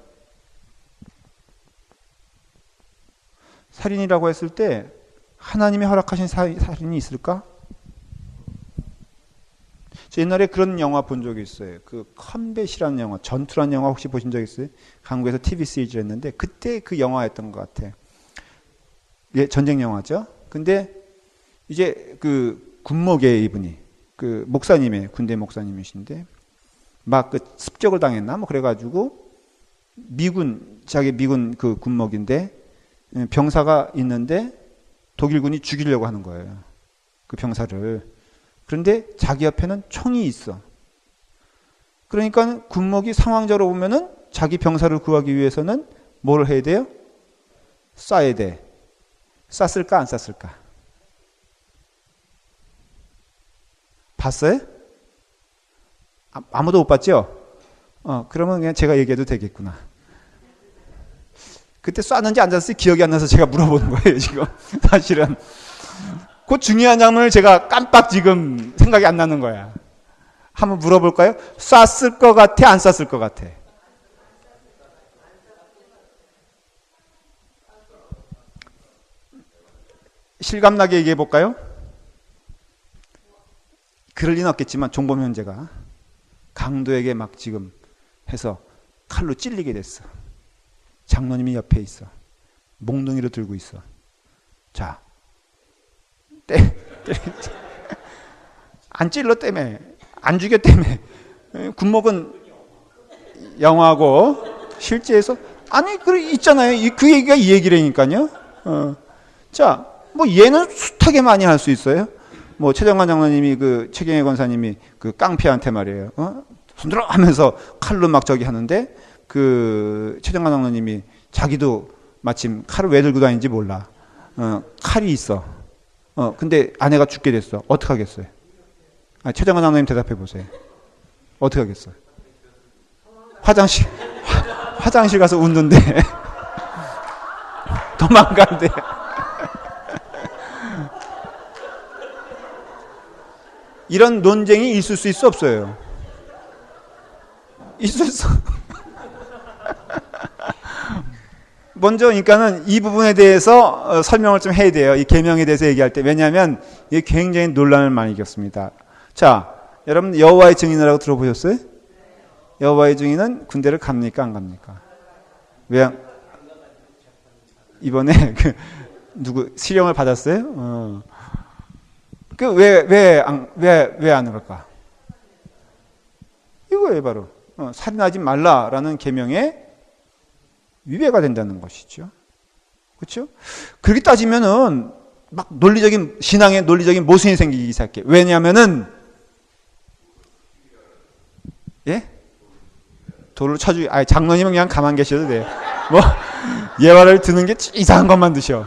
살인이라고 했을 때 하나님이 허락하신 살인이 있을까? 저 옛날에 그런 영화 본 적이 있어요. 컴뱃이라는 영화, 전투라는 영화 혹시 보신 적 있어요? 한국에서 TV 시리즈를 했는데 그때 그 영화였던 것 같아요. 예, 전쟁 영화죠. 근데 이제 군목의 이분이 군대 목사님이신데 막 습격을 당했나 뭐 그래가지고 자기 미군 군목인데 병사가 있는데 독일군이 죽이려고 하는 거예요. 그 병사를. 그런데 자기 옆에는 총이 있어. 그러니까 군목이 상황적으로 보면은 자기 병사를 구하기 위해서는 뭘 해야 돼요? 쏴야 돼. 쐈을까 안 쐈을까? 봤어요? 아무도 못 봤죠? 그러면 그냥 제가 얘기해도 되겠구나. 그때 쐈는지 안 쐈을지 기억이 안 나서 제가 물어보는 거예요, 지금. 사실은. 그 중요한 장면을 제가 깜빡 지금 생각이 안 나는 거야. 한번 물어볼까요? 쐈을 것 같아, 안 쐈을 것 같아? 실감나게 얘기해 볼까요? 그럴 리는 없겠지만 종범 형제가 강도에게 막 지금 해서 칼로 찔리게 됐어. 장로님이 옆에 있어. 몽둥이로 들고 있어. 자, 안 찔렀다며, 안 죽였다며. 군목은 영화고 실제에서 아니 있잖아요. 그 얘기가 이 얘기라니까요. 자, 뭐 얘는 숱하게 많이 할 수 있어요. 뭐 최정관 장로님이 최경혜 권사님이 깡패한테 말이에요. 손들어 하면서 칼로 막 저기 하는데 최정관 장로님이 자기도 마침 칼을 왜 들고 다니는지 몰라. 칼이 있어. 근데 아내가 죽게 됐어. 어떻게 하겠어요? 최정관 장로님 대답해 보세요. 어떻게 하겠어요? 화장실 가서 웃는데 도망간대. 이런 논쟁이 있을 수 있어 없어요? 있을 수. 먼저 그러니까는 이 부분에 대해서 설명을 좀 해야 돼요. 이 계명에 대해서 얘기할 때. 왜냐하면 이게 굉장히 논란을 많이 겪습니다. 자, 여러분 여호와의 증인이라고 들어보셨어요? 여호와의 증인은 군대를 갑니까 안 갑니까? 왜 이번에 누구 실형을 받았어요? 왜 안 갈까? 이거예요, 바로. 살인하지 말라라는 계명에 위배가 된다는 것이죠. 그렇죠? 그렇게 따지면은 막 신앙에 논리적인 모순이 생기기 시작해. 왜냐하면은 예? 돌을 장로님은 그냥 가만 계셔도 돼. 뭐 예화를 드는 게 이상한 것만 드셔.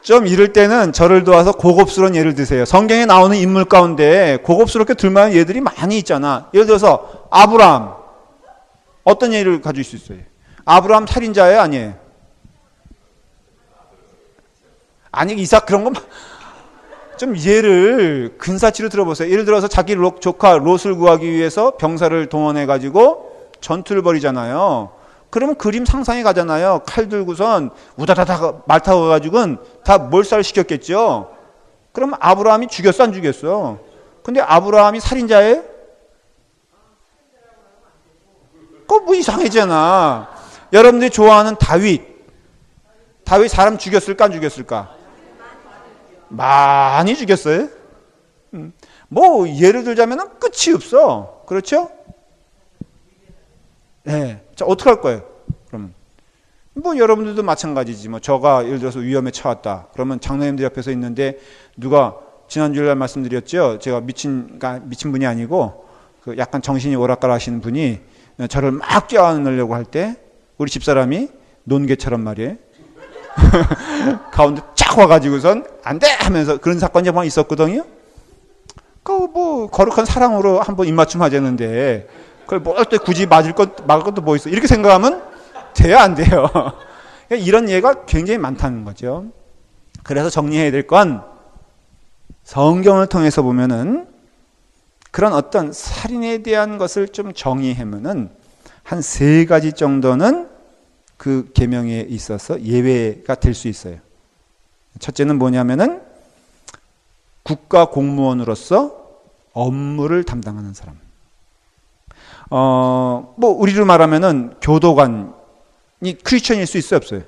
좀 이럴 때는 저를 도와서 고급스러운 예를 드세요. 성경에 나오는 인물 가운데 고급스럽게 들만한 예들이 많이 있잖아. 예를 들어서 아브라함. 어떤 예를 가질 수 있어요? 아브라함 살인자예요? 아니에요? 아니 이삭 그런 거 좀 예를 근사치로 들어보세요. 예를 들어서 자기 조카 롯을 구하기 위해서 병사를 동원해가지고 전투를 벌이잖아요. 그러면 그림 상상이 가잖아요. 칼 들고선 우다다다 말 타고 가가지고는 다 몰살을 시켰겠죠. 그럼 아브라함이 죽였어, 안 죽였어? 근데 아브라함이 살인자예요? 그거 뭐 이상해잖아. 여러분들이 좋아하는 다윗 사람 죽였을까, 안 죽였을까? 많이 죽였어요. 뭐 예를 들자면 끝이 없어. 그렇죠? 네. 자, 어떻게 할 거예요? 그러면 뭐 여러분들도 마찬가지지. 뭐 저가 예를 들어서 위험에 처했다. 그러면 장로님들 옆에서 있는데 누가 지난주에 말씀드렸죠. 제가 미친 분이 아니고 그 약간 정신이 오락가락하시는 분이 저를 막 껴안으려고 할 때 우리 집사람이 논개처럼 말이에요. 가운데 쫙 와가지고선 안 돼 하면서 그런 사건이 한번 있었거든요. 그 뭐 거룩한 사랑으로 한번 입맞춤 하자는데 그걸 뭘 또 굳이 막을 것도 뭐 있어. 이렇게 생각하면 돼야 안 돼요. 이런 예가 굉장히 많다는 거죠. 그래서 정리해야 될 건 성경을 통해서 보면은 그런 어떤 살인에 대한 것을 좀 정의하면은 한 3가지 정도는 그 계명에 있어서 예외가 될 수 있어요. 첫째는 뭐냐면은 국가 공무원으로서 업무를 담당하는 사람. 뭐 우리로 말하면은 교도관이 크리스천일 수 있어요, 없어요?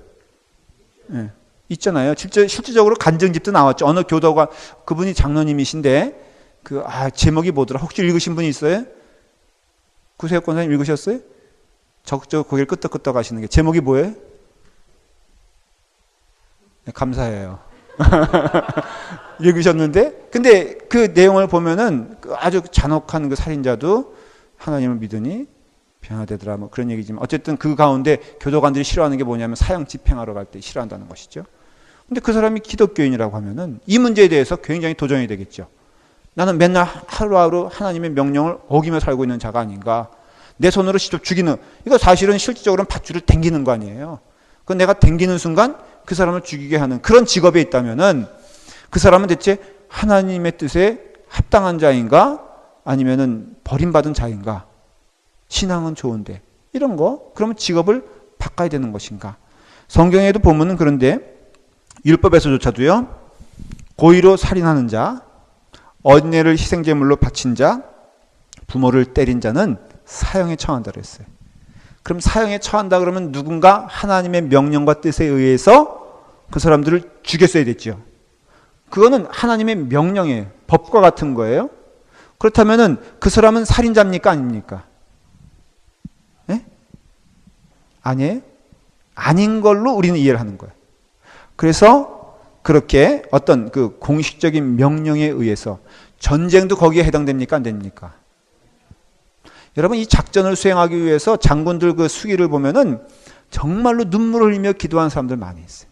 네, 있잖아요. 실질적으로 간증집도 나왔죠. 어느 교도관 그분이 장로님이신데 제목이 뭐더라? 혹시 읽으신 분이 있어요? 구세혁 권사님 읽으셨어요? 적극적으로 고개를 끄덕끄덕 하시는 게 제목이 뭐예요? 네, 감사해요. 읽으셨는데 근데 그 내용을 보면은 아주 잔혹한 그 살인자도 하나님을 믿으니 변화되더라 뭐 그런 얘기지만 어쨌든 그 가운데 교도관들이 싫어하는 게 뭐냐면 사형 집행하러 갈 때 싫어한다는 것이죠. 근데 그 사람이 기독교인이라고 하면은 이 문제에 대해서 굉장히 도전이 되겠죠. 나는 맨날 하루하루 하나님의 명령을 어기며 살고 있는 자가 아닌가. 내 손으로 직접 죽이는 이거 사실은 실질적으로는 밧줄을 당기는 거 아니에요. 그 내가 당기는 순간 그 사람을 죽이게 하는 그런 직업에 있다면은 그 사람은 대체 하나님의 뜻에 합당한 자인가 아니면은 버림받은 자인가? 신앙은 좋은데 이런 거 그러면 직업을 바꿔야 되는 것인가? 성경에도 보면은 그런데 율법에서조차도요 고의로 살인하는 자, 어린애를 희생제물로 바친 자, 부모를 때린 자는 사형에 처한다 그랬어요. 그럼 사형에 처한다 그러면 누군가 하나님의 명령과 뜻에 의해서 그 사람들을 죽였어야 됐죠. 그거는 하나님의 명령이에요. 법과 같은 거예요. 그렇다면은 그 사람은 살인자입니까 아닙니까? 네? 아니에요. 아닌 걸로 우리는 이해를 하는 거예요. 그래서 그렇게 어떤 그 공식적인 명령에 의해서 전쟁도 거기에 해당됩니까 안 됩니까? 여러분 이 작전을 수행하기 위해서 장군들 그 수기를 보면은 정말로 눈물을 흘리며 기도하는 사람들 많이 있어요.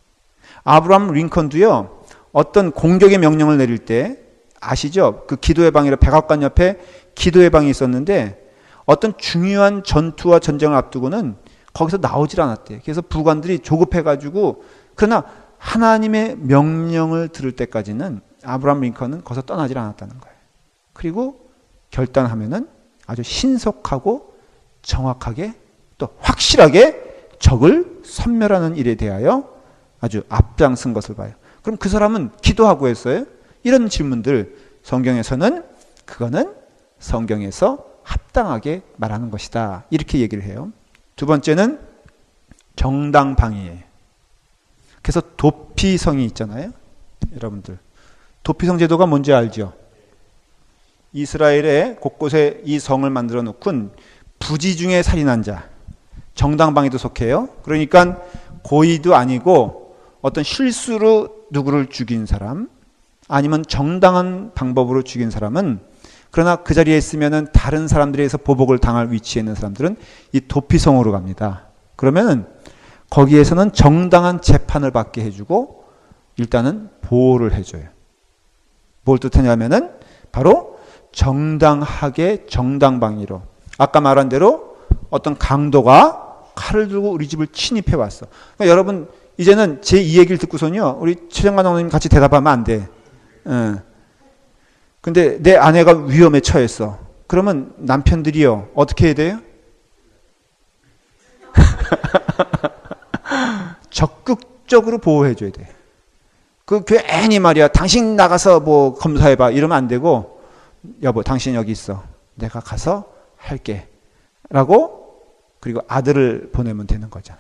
아브라함 링컨도요 어떤 공격의 명령을 내릴 때 아시죠? 그 기도의 방이라 백악관 옆에 기도의 방이 있었는데 어떤 중요한 전투와 전쟁을 앞두고는 거기서 나오질 않았대요. 그래서 부관들이 조급해가지고 그러나 하나님의 명령을 들을 때까지는 아브라함 링컨은 거기서 떠나질 않았다는 거예요. 그리고 결단하면은 아주 신속하고 정확하게 또 확실하게 적을 섬멸하는 일에 대하여 아주 앞장선 것을 봐요. 그럼 그 사람은 기도하고 했어요? 이런 질문들 성경에서는 그거는 성경에서 합당하게 말하는 것이다. 이렇게 얘기를 해요. 두 번째는 정당방위예요. 그래서 도피성이 있잖아요. 여러분들. 도피성 제도가 뭔지 알죠? 이스라엘의 곳곳에 이 성을 만들어 놓군 부지 중에 살인한 자. 정당방위도 속해요. 그러니까 고의도 아니고 어떤 실수로 누구를 죽인 사람 아니면 정당한 방법으로 죽인 사람은 그러나 그 자리에 있으면은 다른 사람들에 의해서 보복을 당할 위치에 있는 사람들은 이 도피성으로 갑니다. 그러면은 거기에서는 정당한 재판을 받게 해주고 일단은 보호를 해줘요. 뭘 뜻하냐면은 바로 정당하게 정당방위로 아까 말한 대로 어떤 강도가 칼을 들고 우리 집을 침입해 왔어. 그러니까 여러분 이제는 제 이 얘기를 듣고서는요 우리 최정관 장로님 같이 대답하면 안 돼. 근데 내 아내가 위험에 처했어. 그러면 남편들이요, 어떻게 해야 돼요? 적극적으로 보호해줘야 돼. 그 괜히 말이야, 당신 나가서 뭐 검사해봐 이러면 안 되고, 여보 당신 여기 있어, 내가 가서 할게 라고, 그리고 아들을 보내면 되는 거잖아.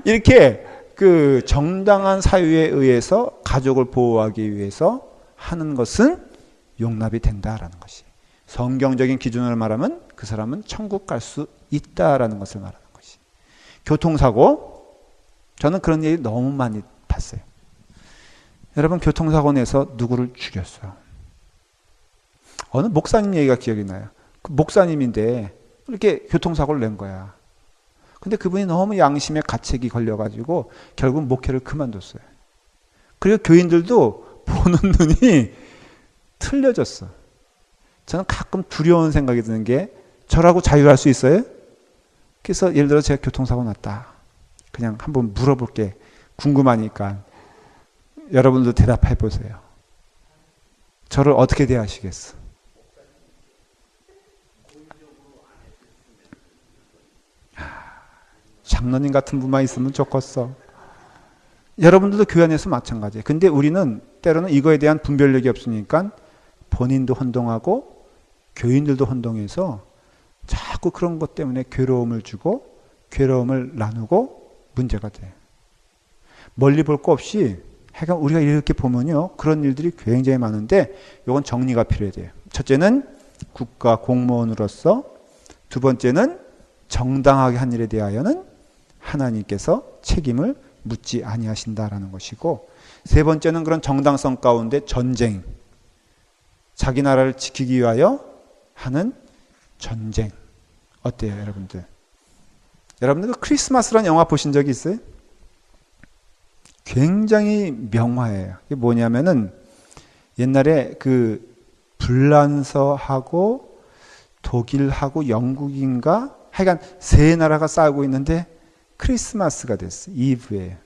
이렇게 그 정당한 사유에 의해서 가족을 보호하기 위해서 하는 것은 용납이 된다라는 것이, 성경적인 기준으로 말하면 그 사람은 천국 갈 수 있다라는 것을 말하는 것이. 교통사고, 저는 그런 얘기 너무 많이 봤어요. 여러분, 교통사고 내서 누구를 죽였어요. 어느 목사님 얘기가 기억이 나요. 그 목사님인데 이렇게 교통사고를 낸 거야. 근데 그분이 너무 양심에 가책이 걸려가지고 결국 목회를 그만뒀어요. 그리고 교인들도 보는 눈이 틀려졌어. 저는 가끔 두려운 생각이 드는 게, 저라고 자유할 수 있어요? 그래서 예를 들어 제가 교통사고 났다. 그냥 한번 물어볼게. 궁금하니까. 여러분도 대답해 보세요. 저를 어떻게 대하시겠어? 장로님 같은 분만 있으면 좋겠어. 여러분들도 교회 안에서 마찬가지예요. 근데 우리는 때로는 이거에 대한 분별력이 없으니까 본인도 혼동하고 교인들도 혼동해서 자꾸 그런 것 때문에 괴로움을 주고 괴로움을 나누고 문제가 돼. 멀리 볼 거 없이 하여간 우리가 이렇게 보면요, 그런 일들이 굉장히 많은데 이건 정리가 필요해야 돼요. 첫째는 국가 공무원으로서, 두 번째는 정당하게 한 일에 대하여는 하나님께서 책임을 묻지 아니하신다라는 것이고, 세 번째는 그런 정당성 가운데 전쟁, 자기 나라를 지키기 위하여 하는 전쟁. 어때요, 여러분들? 여러분들 크리스마스라는 영화 보신 적이 있어요? 굉장히 명화예요. 이게 뭐냐면은 옛날에 그 불란서하고 독일하고 영국인가 하여간 세 나라가 싸우고 있는데 크리스마스가 됐어. 이브에.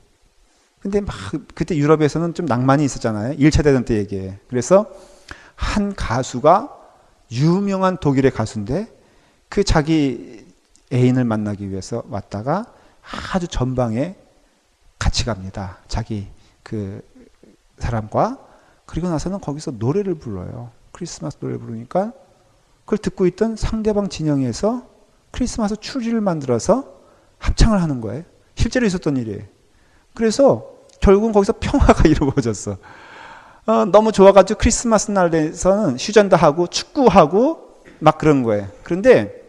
근데 막 그때 유럽에서는 좀 낭만이 있었잖아요. 1차 대전 때 얘기해. 그래서 한 가수가, 유명한 독일의 가수인데 그 자기 애인을 만나기 위해서 왔다가 아주 전방에 같이 갑니다. 자기 그 사람과. 그리고 나서는 거기서 노래를 불러요. 크리스마스 노래를 부르니까 그걸 듣고 있던 상대방 진영에서 크리스마스 추리를 만들어서 합창을 하는 거예요. 실제로 있었던 일이에요. 그래서 결국은 거기서 평화가 이루어졌어. 너무 좋아가지고 크리스마스 날에서는 휴전도 하고 축구하고 막 그런 거예요. 그런데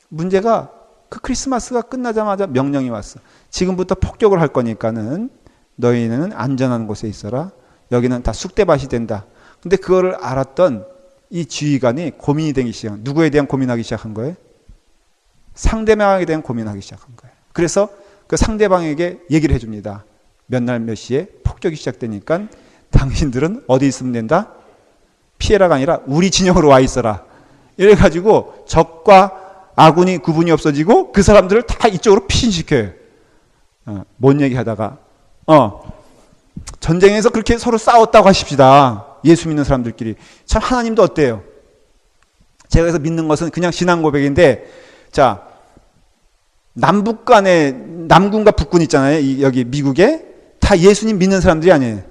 문제가 그 크리스마스가 끝나자마자 명령이 왔어. 지금부터 폭격을 할 거니까는 너희는 안전한 곳에 있어라. 여기는 다 쑥대밭이 된다. 근데 그거를 알았던 이 지휘관이 고민이 되기 시작. 누구에 대한 고민하기 시작한 거예요? 상대방에 대한 고민하기 시작한 거예요. 그래서 그 상대방에게 얘기를 해줍니다. 몇 날 몇 시에 폭격이 시작되니까 당신들은 어디 있으면 된다? 피해라가 아니라 우리 진영으로 와 있어라. 이래가지고 적과 아군이 구분이 없어지고 그 사람들을 다 이쪽으로 피신시켜요. 뭔 얘기하다가 전쟁에서 그렇게 서로 싸웠다고 하십시다. 예수 믿는 사람들끼리. 참 하나님도 어때요? 제가 그래서 믿는 것은 그냥 신앙 고백인데, 자, 남북 간에 남군과 북군 있잖아요. 여기 미국에 다 예수님 믿는 사람들이 아니에요.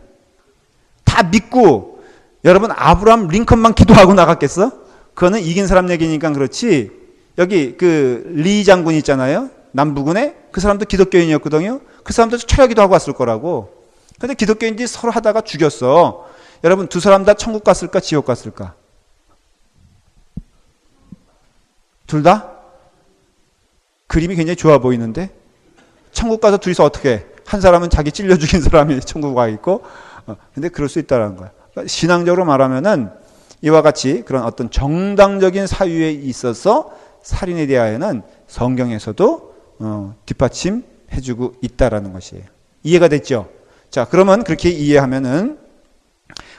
다 믿고, 여러분 아브라함 링컨만 기도하고 나갔겠어? 그거는 이긴 사람 얘기니까 그렇지. 여기 그 리 장군 있잖아요. 남부군에 그 사람도 기독교인이었거든요. 그 사람도 철야기도 하고 왔을 거라고. 근데 기독교인들이 서로 하다가 죽였어. 여러분 두 사람 다 천국 갔을까 지옥 갔을까? 둘 다? 그림이 굉장히 좋아 보이는데 천국 가서 둘이서 어떻게 해? 한 사람은 자기 찔려 죽인 사람이 천국 가 있고, 근데 그럴 수 있다는 거야. 그러니까 신앙적으로 말하면은 이와 같이 그런 어떤 정당적인 사유에 있어서 살인에 대하여는 성경에서도 뒷받침해주고 있다라는 것이에요. 이해가 됐죠? 자, 그러면 그렇게 이해하면은,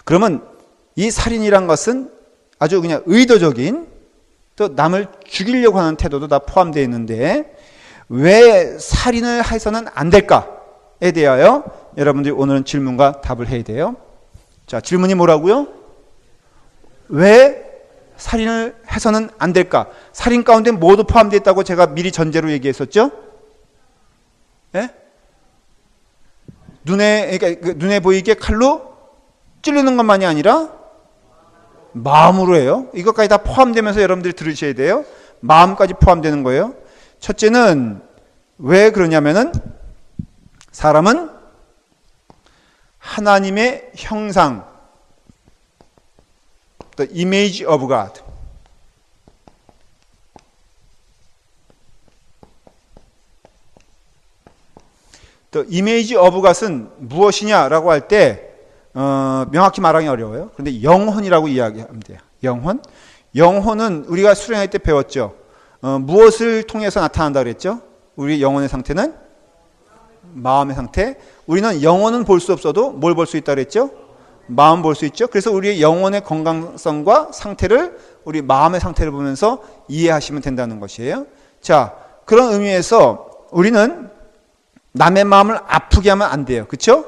그러면 이 살인이란 것은 아주 그냥 의도적인, 또 남을 죽이려고 하는 태도도 다 포함되어 있는데 왜 살인을 해서는 안 될까에 대하여 여러분들이 오늘은 질문과 답을 해야 돼요. 자, 질문이 뭐라고요? 왜 살인을 해서는 안 될까? 살인 가운데 모두 포함되어 있다고 제가 미리 전제로 얘기했었죠? 예? 눈에 보이게 칼로 찌르는 것만이 아니라 마음으로 해요. 이것까지 다 포함되면서 여러분들이 들으셔야 돼요. 마음까지 포함되는 거예요. 첫째는 왜 그러냐면은 사람은 하나님의 형상, the image of God. The image of God은 무엇이냐라고 할 때 명확히 말하기 어려워요. 그런데 영혼이라고 이야기하면 돼요. 영혼. 영혼은 우리가 수련회 때 배웠죠. 무엇을 통해서 나타난다 그랬죠? 우리 영혼의 상태는 마음의 상태. 우리는 영혼은 볼 수 없어도 뭘 볼 수 있다 그랬죠? 마음 볼 수 있죠. 그래서 우리의 영혼의 건강성과 상태를 우리 마음의 상태를 보면서 이해하시면 된다는 것이에요. 자, 그런 의미에서 우리는 남의 마음을 아프게 하면 안 돼요. 그렇죠?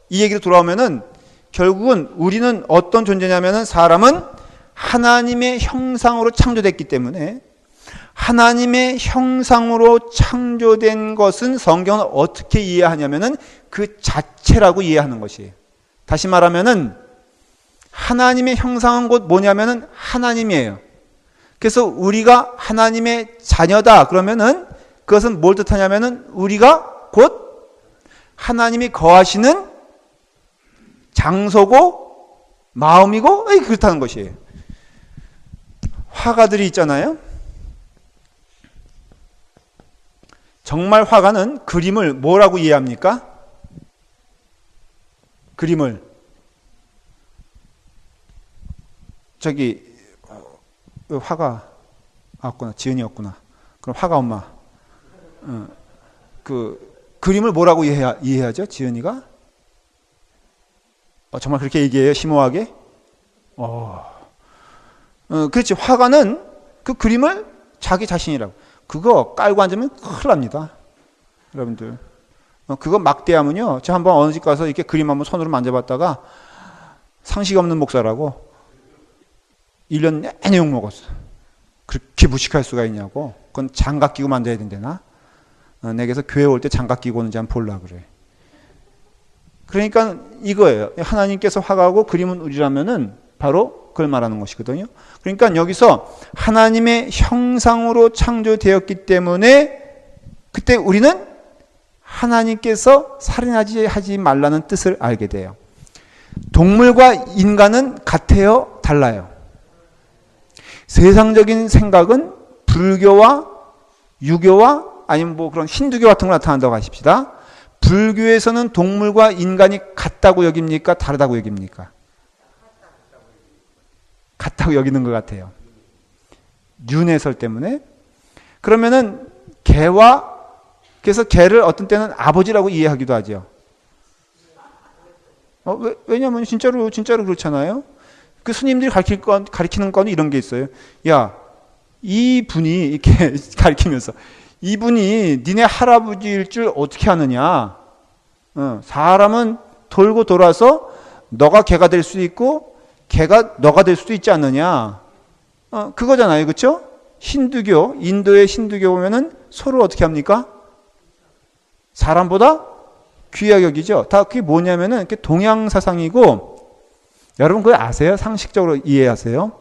이 얘기로 돌아오면은 결국은 우리는 어떤 존재냐면은 사람은 하나님의 형상으로 창조됐기 때문에 하나님의 형상으로 창조된 것은 성경은 어떻게 이해하냐면은 그 자체라고 이해하는 것이에요. 다시 말하면은 하나님의 형상은 곧 뭐냐면은 하나님이에요. 그래서 우리가 하나님의 자녀다 그러면은 그것은 뭘 뜻하냐면은 우리가 곧 하나님이 거하시는 장소고 마음이고 그렇다는 것이에요. 화가들이 있잖아요. 정말 화가는 그림을 뭐라고 이해합니까? 그림을 저기 화가 없구나. 지은이 없구나. 그럼 화가 엄마. 그 그림을 뭐라고 이해하죠? 지은이가? 정말 그렇게 얘기해요? 심오하게? 그렇지. 화가는 그 그림을 자기 자신이라고. 그거 깔고 앉으면 큰일 납니다. 여러분들. 그거 막대하면요. 저 한번 어느 집 가서 이렇게 그림 한번 손으로 만져봤다가 상식 없는 목사라고 1년 내내 욕먹었어. 그렇게 무식할 수가 있냐고. 그건 장갑 끼고 만져야 된다나? 내게서 교회 올 때 장갑 끼고 오는지 한번 보려고 그래. 그러니까 이거예요. 하나님께서 화가하고 그림은 우리라면은 바로 그걸 말하는 것이거든요. 그러니까 여기서 하나님의 형상으로 창조되었기 때문에 그때 우리는 하나님께서 살인하지 말라는 뜻을 알게 돼요. 동물과 인간은 같아요? 달라요? 세상적인 생각은 불교와 유교와 아니면 뭐 그런 힌두교 같은 거 나타난다고 하십시다. 불교에서는 동물과 인간이 같다고 여깁니까? 다르다고 여깁니까? 같다고 여기는 것 같아요. 윤회설 때문에. 그러면은 그래서 개를 어떤 때는 아버지라고 이해하기도 하죠. 왜냐하면 진짜로 그렇잖아요. 그 스님들이 가르치는 건 이런 게 있어요. 야, 이분이 이렇게 가르치면서 이분이 니네 할아버지일 줄 어떻게 아느냐. 사람은 돌고 돌아서 너가 개가 될 수도 있고 개가 너가 될 수도 있지 않느냐. 그거잖아요. 그렇죠? 힌두교, 인도의 힌두교 보면은 서로 어떻게 합니까? 사람보다 귀하게 여기죠. 다 그게 뭐냐면은 동양 사상이고 여러분 그거 아세요? 상식적으로 이해하세요.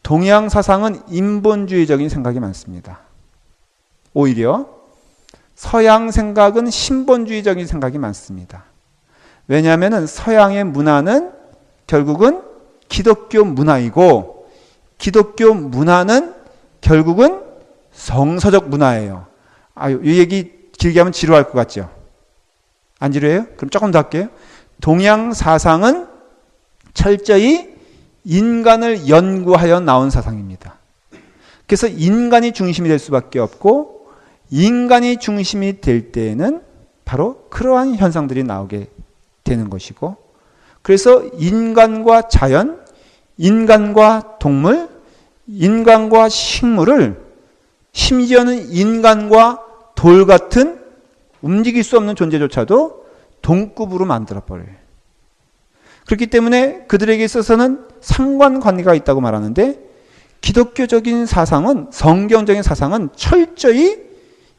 동양 사상은 인본주의적인 생각이 많습니다. 오히려 서양 생각은 신본주의적인 생각이 많습니다. 왜냐하면 서양의 문화는 결국은 기독교 문화이고 기독교 문화는 결국은 성서적 문화예요. 이 얘기 길게 하면 지루할 것 같죠? 안 지루해요? 그럼 조금 더 할게요. 동양 사상은 철저히 인간을 연구하여 나온 사상입니다. 그래서 인간이 중심이 될 수밖에 없고 인간이 중심이 될 때에는 바로 그러한 현상들이 나오게 되는 것이고 그래서 인간과 자연, 인간과 동물, 인간과 식물을 심지어는 인간과 돌 같은 움직일 수 없는 존재조차도 동급으로 만들어버려요. 그렇기 때문에 그들에게 있어서는 상관관계가 있다고 말하는데, 기독교적인 사상은, 성경적인 사상은 철저히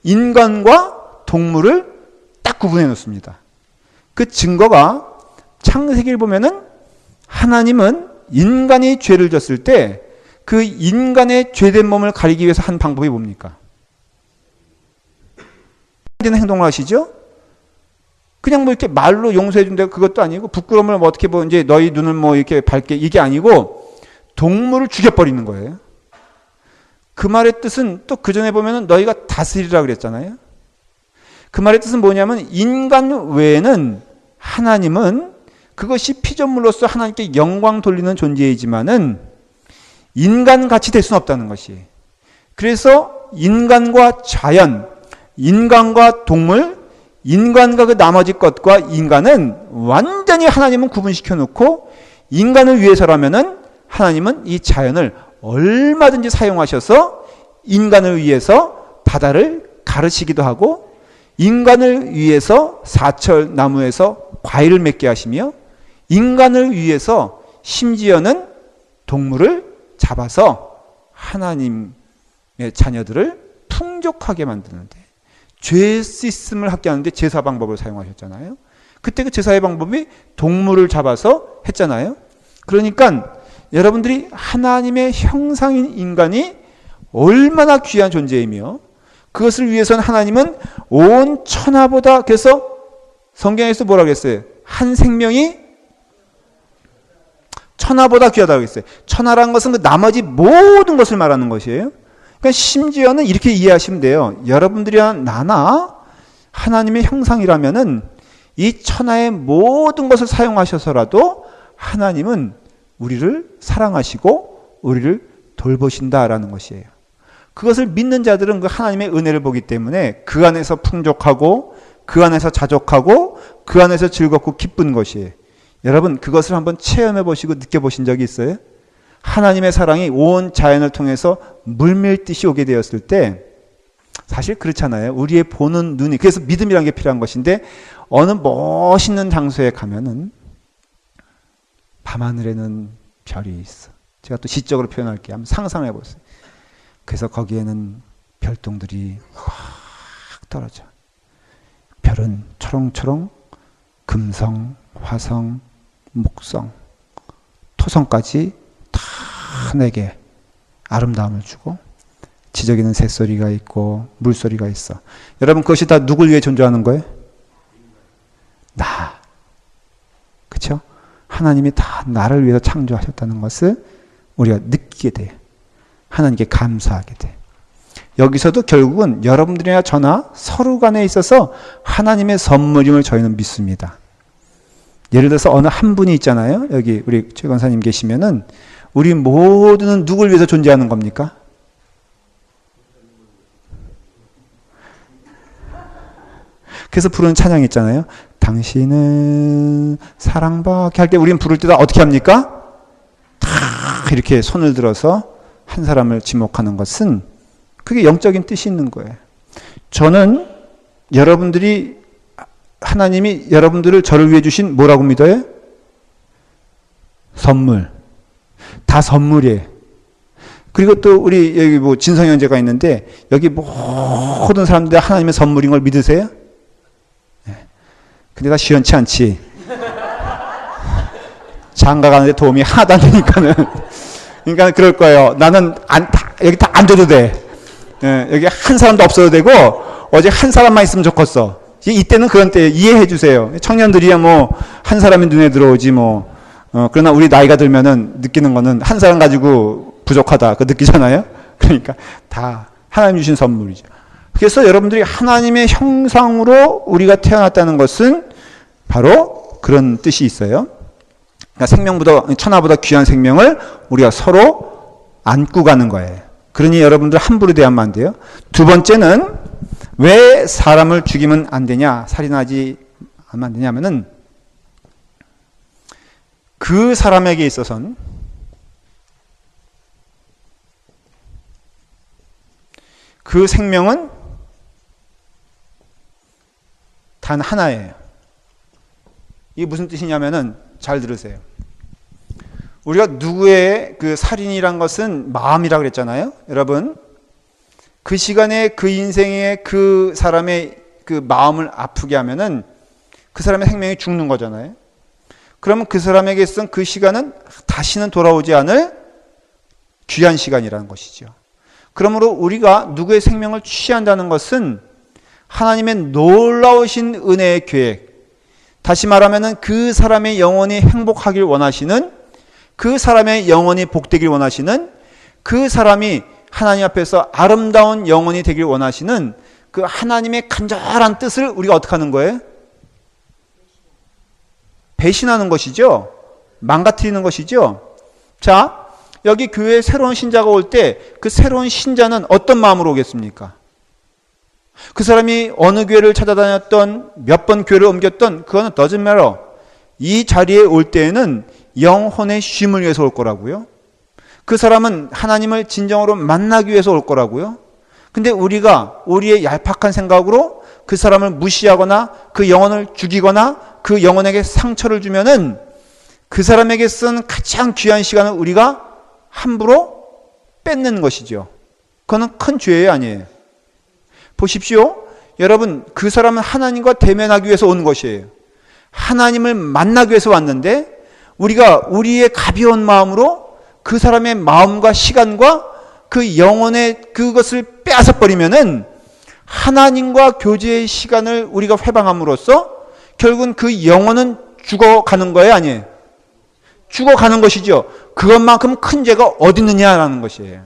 인간과 동물을 딱 구분해 놓습니다. 그 증거가 창세기를 보면은 하나님은 인간이 죄를 졌을 때 그 인간의 죄된 몸을 가리기 위해서 한 방법이 뭡니까? 되는 행동을 하시죠? 그냥 뭐 이렇게 말로 용서해 준다 그것도 아니고, 부끄러움을 뭐 어떻게 뭐 이제 너희 눈을 뭐 이렇게 밝게, 이게 아니고 동물을 죽여버리는 거예요. 그 말의 뜻은, 또 그 전에 보면은 너희가 다스리라 그랬잖아요. 그 말의 뜻은 뭐냐면, 인간 외에는 하나님은 그것이 피조물로서 하나님께 영광 돌리는 존재이지만은 인간같이 될 수는 없다는 것이. 그래서 인간과 자연, 인간과 동물, 인간과 그 나머지 것과 인간은 완전히 하나님은 구분시켜 놓고, 인간을 위해서라면은 하나님은 이 자연을 얼마든지 사용하셔서 인간을 위해서 바다를 가르치기도 하고, 인간을 위해서 사철 나무에서 과일을 맺게 하시며, 인간을 위해서 심지어는 동물을 잡아서 하나님의 자녀들을 풍족하게 만드는데, 죄 씻음을 하게 하는데 제사 방법을 사용하셨잖아요. 그때 그 제사의 방법이 동물을 잡아서 했잖아요. 그러니까 여러분들이 하나님의 형상인 인간이 얼마나 귀한 존재이며, 그것을 위해서는 하나님은 온 천하보다, 그래서 성경에서 뭐라고 했어요? 한 생명이 천하보다 귀하다고 했어요. 천하라는 것은 그 나머지 모든 것을 말하는 것이에요. 그러니까 심지어는 이렇게 이해하시면 돼요. 여러분들이나 나나 하나님의 형상이라면은 이 천하의 모든 것을 사용하셔서라도 하나님은 우리를 사랑하시고 우리를 돌보신다라는 것이에요. 그것을 믿는 자들은 그 하나님의 은혜를 보기 때문에 그 안에서 풍족하고 그 안에서 자족하고 그 안에서 즐겁고 기쁜 것이에요. 여러분, 그것을 한번 체험해 보시고 느껴보신 적이 있어요? 하나님의 사랑이 온 자연을 통해서 물밀듯이 오게 되었을 때, 사실 그렇잖아요. 우리의 보는 눈이, 그래서 믿음이라는 게 필요한 것인데, 어느 멋있는 장소에 가면은 밤하늘에는 별이 있어. 제가 또 시적으로 표현할게요. 한번 상상해 보세요. 그래서 거기에는 별똥들이 확 떨어져. 별은 초롱초롱, 금성, 화성, 목성, 토성까지 다 내게 아름다움을 주고, 지저귀는 새소리가 있고 물소리가 있어. 여러분, 그것이 다 누굴 위해 존재하는 거예요? 나. 그렇죠? 하나님이 다 나를 위해서 창조하셨다는 것을 우리가 느끼게 돼요. 하나님께 감사하게 돼. 여기서도 결국은 여러분들이나 저나 서로 간에 있어서 하나님의 선물임을 저희는 믿습니다. 예를 들어서 어느 한 분이 있잖아요. 여기 우리 최 권사님 계시면은 우리 모두는 누굴 위해서 존재하는 겁니까? 그래서 부르는 찬양이 있잖아요. 당신은 사랑받게 할 때 우리는 부를 때 어떻게 합니까? 다 이렇게 손을 들어서 한 사람을 지목하는 것은 그게 영적인 뜻이 있는 거예요. 저는 여러분들이, 하나님이 여러분들을 저를 위해 주신 뭐라고 믿어요? 선물. 다 선물이에요. 그리고 또 우리 여기 뭐 진성 형제가 있는데 여기 모든 사람들이 하나님의 선물인 걸 믿으세요? 네. 근데 다 시원치 않지. 장가 가는데 도움이 하나도 안 되니까는. 그러니까 그럴 거예요. 나는 여기 다 안 줘도 돼. 네. 여기 한 사람도 없어도 되고 어제 한 사람만 있으면 좋겠어. 이때는 그런 때 이해해 주세요. 청년들이야 뭐 한 사람이 눈에 들어오지 뭐. 그러나 우리 나이가 들면은 느끼는 거는 한 사람 가지고 부족하다. 그거 느끼잖아요. 그러니까 다 하나님 주신 선물이죠. 그래서 여러분들이 하나님의 형상으로 우리가 태어났다는 것은 바로 그런 뜻이 있어요. 그러니까 생명보다, 천하보다 귀한 생명을 우리가 서로 안고 가는 거예요. 그러니 여러분들 함부로 대하면 안 돼요. 두 번째는 왜 사람을 죽이면 안 되냐, 살인하지 않으면 안 되냐면은 그 사람에게 있어서는 그 생명은 단 하나예요. 이게 무슨 뜻이냐면은 잘 들으세요. 우리가 누구의 그 살인이란 것은 마음이라고 그랬잖아요. 여러분, 그 시간에 그 인생에 그 사람의 그 마음을 아프게 하면은 그 사람의 생명이 죽는 거잖아요. 그러면 그 사람에게 있어서 그 시간은 다시는 돌아오지 않을 귀한 시간이라는 것이죠. 그러므로 우리가 누구의 생명을 취한다는 것은 하나님의 놀라우신 은혜의 계획, 다시 말하면 그 사람의 영혼이 행복하길 원하시는, 그 사람의 영혼이 복되길 원하시는, 그 사람이 하나님 앞에서 아름다운 영혼이 되길 원하시는 그 하나님의 간절한 뜻을 우리가 어떻게 하는 거예요? 배신하는 것이죠. 망가뜨리는 것이죠. 자, 여기 교회에 새로운 신자가 올 때 그 새로운 신자는 어떤 마음으로 오겠습니까? 그 사람이 어느 교회를 찾아다녔던, 몇 번 교회를 옮겼던, 그거는 doesn't matter. 이 자리에 올 때에는 영혼의 쉼을 위해서 올 거라고요. 그 사람은 하나님을 진정으로 만나기 위해서 올 거라고요. 근데 우리가 우리의 얄팍한 생각으로 그 사람을 무시하거나 그 영혼을 죽이거나 그 영혼에게 상처를 주면은 그 사람에게 쓴 가장 귀한 시간을 우리가 함부로 뺏는 것이죠. 그거는 큰 죄예요, 아니에요? 보십시오. 여러분, 그 사람은 하나님과 대면하기 위해서 온 것이에요. 하나님을 만나기 위해서 왔는데 우리가 우리의 가벼운 마음으로 그 사람의 마음과 시간과 그 영혼의 그것을 빼앗아 버리면은 하나님과 교제의 시간을 우리가 회방함으로써 결국은 그 영혼은 죽어가는 거예요, 아니에요? 죽어가는 것이죠. 그것만큼 큰 죄가 어디 있느냐라는 것이에요.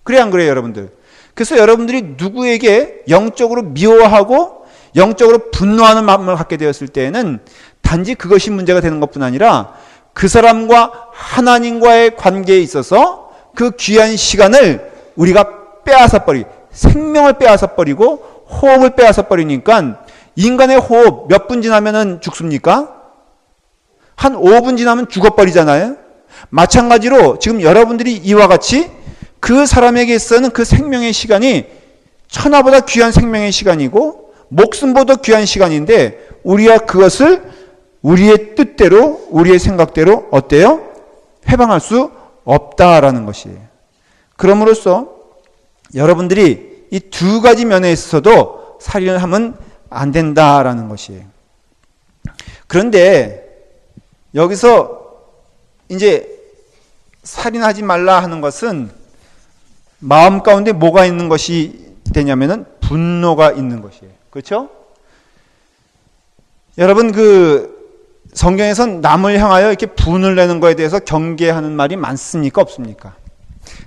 그래 안 그래요, 여러분들? 그래서 여러분들이 누구에게 영적으로 미워하고 영적으로 분노하는 마음을 갖게 되었을 때에는 단지 그것이 문제가 되는 것뿐 아니라 그 사람과 하나님과의 관계에 있어서 그 귀한 시간을 우리가 빼앗아 버리고 생명을 빼앗아 버리고 호흡을 빼앗아 버리니까 인간의 호흡 몇 분 지나면은 죽습니까? 한 5분 지나면 죽어버리잖아요. 마찬가지로 지금 여러분들이 이와 같이 그 사람에게 있어서는 그 생명의 시간이 천하보다 귀한 생명의 시간이고 목숨보다 귀한 시간인데 우리가 그것을 우리의 뜻대로 우리의 생각대로 어때요? 해방할 수 없다라는 것이에요. 그럼으로써 여러분들이 이 두 가지 면에 있어서도 살인을 하면 안 된다라는 것이에요. 그런데 여기서 이제 살인하지 말라 하는 것은 마음 가운데 뭐가 있는 것이 되냐면은 분노가 있는 것이에요. 그렇죠? 여러분 그 성경에선 남을 향하여 이렇게 분을 내는 거에 대해서 경계하는 말이 많습니까? 없습니까?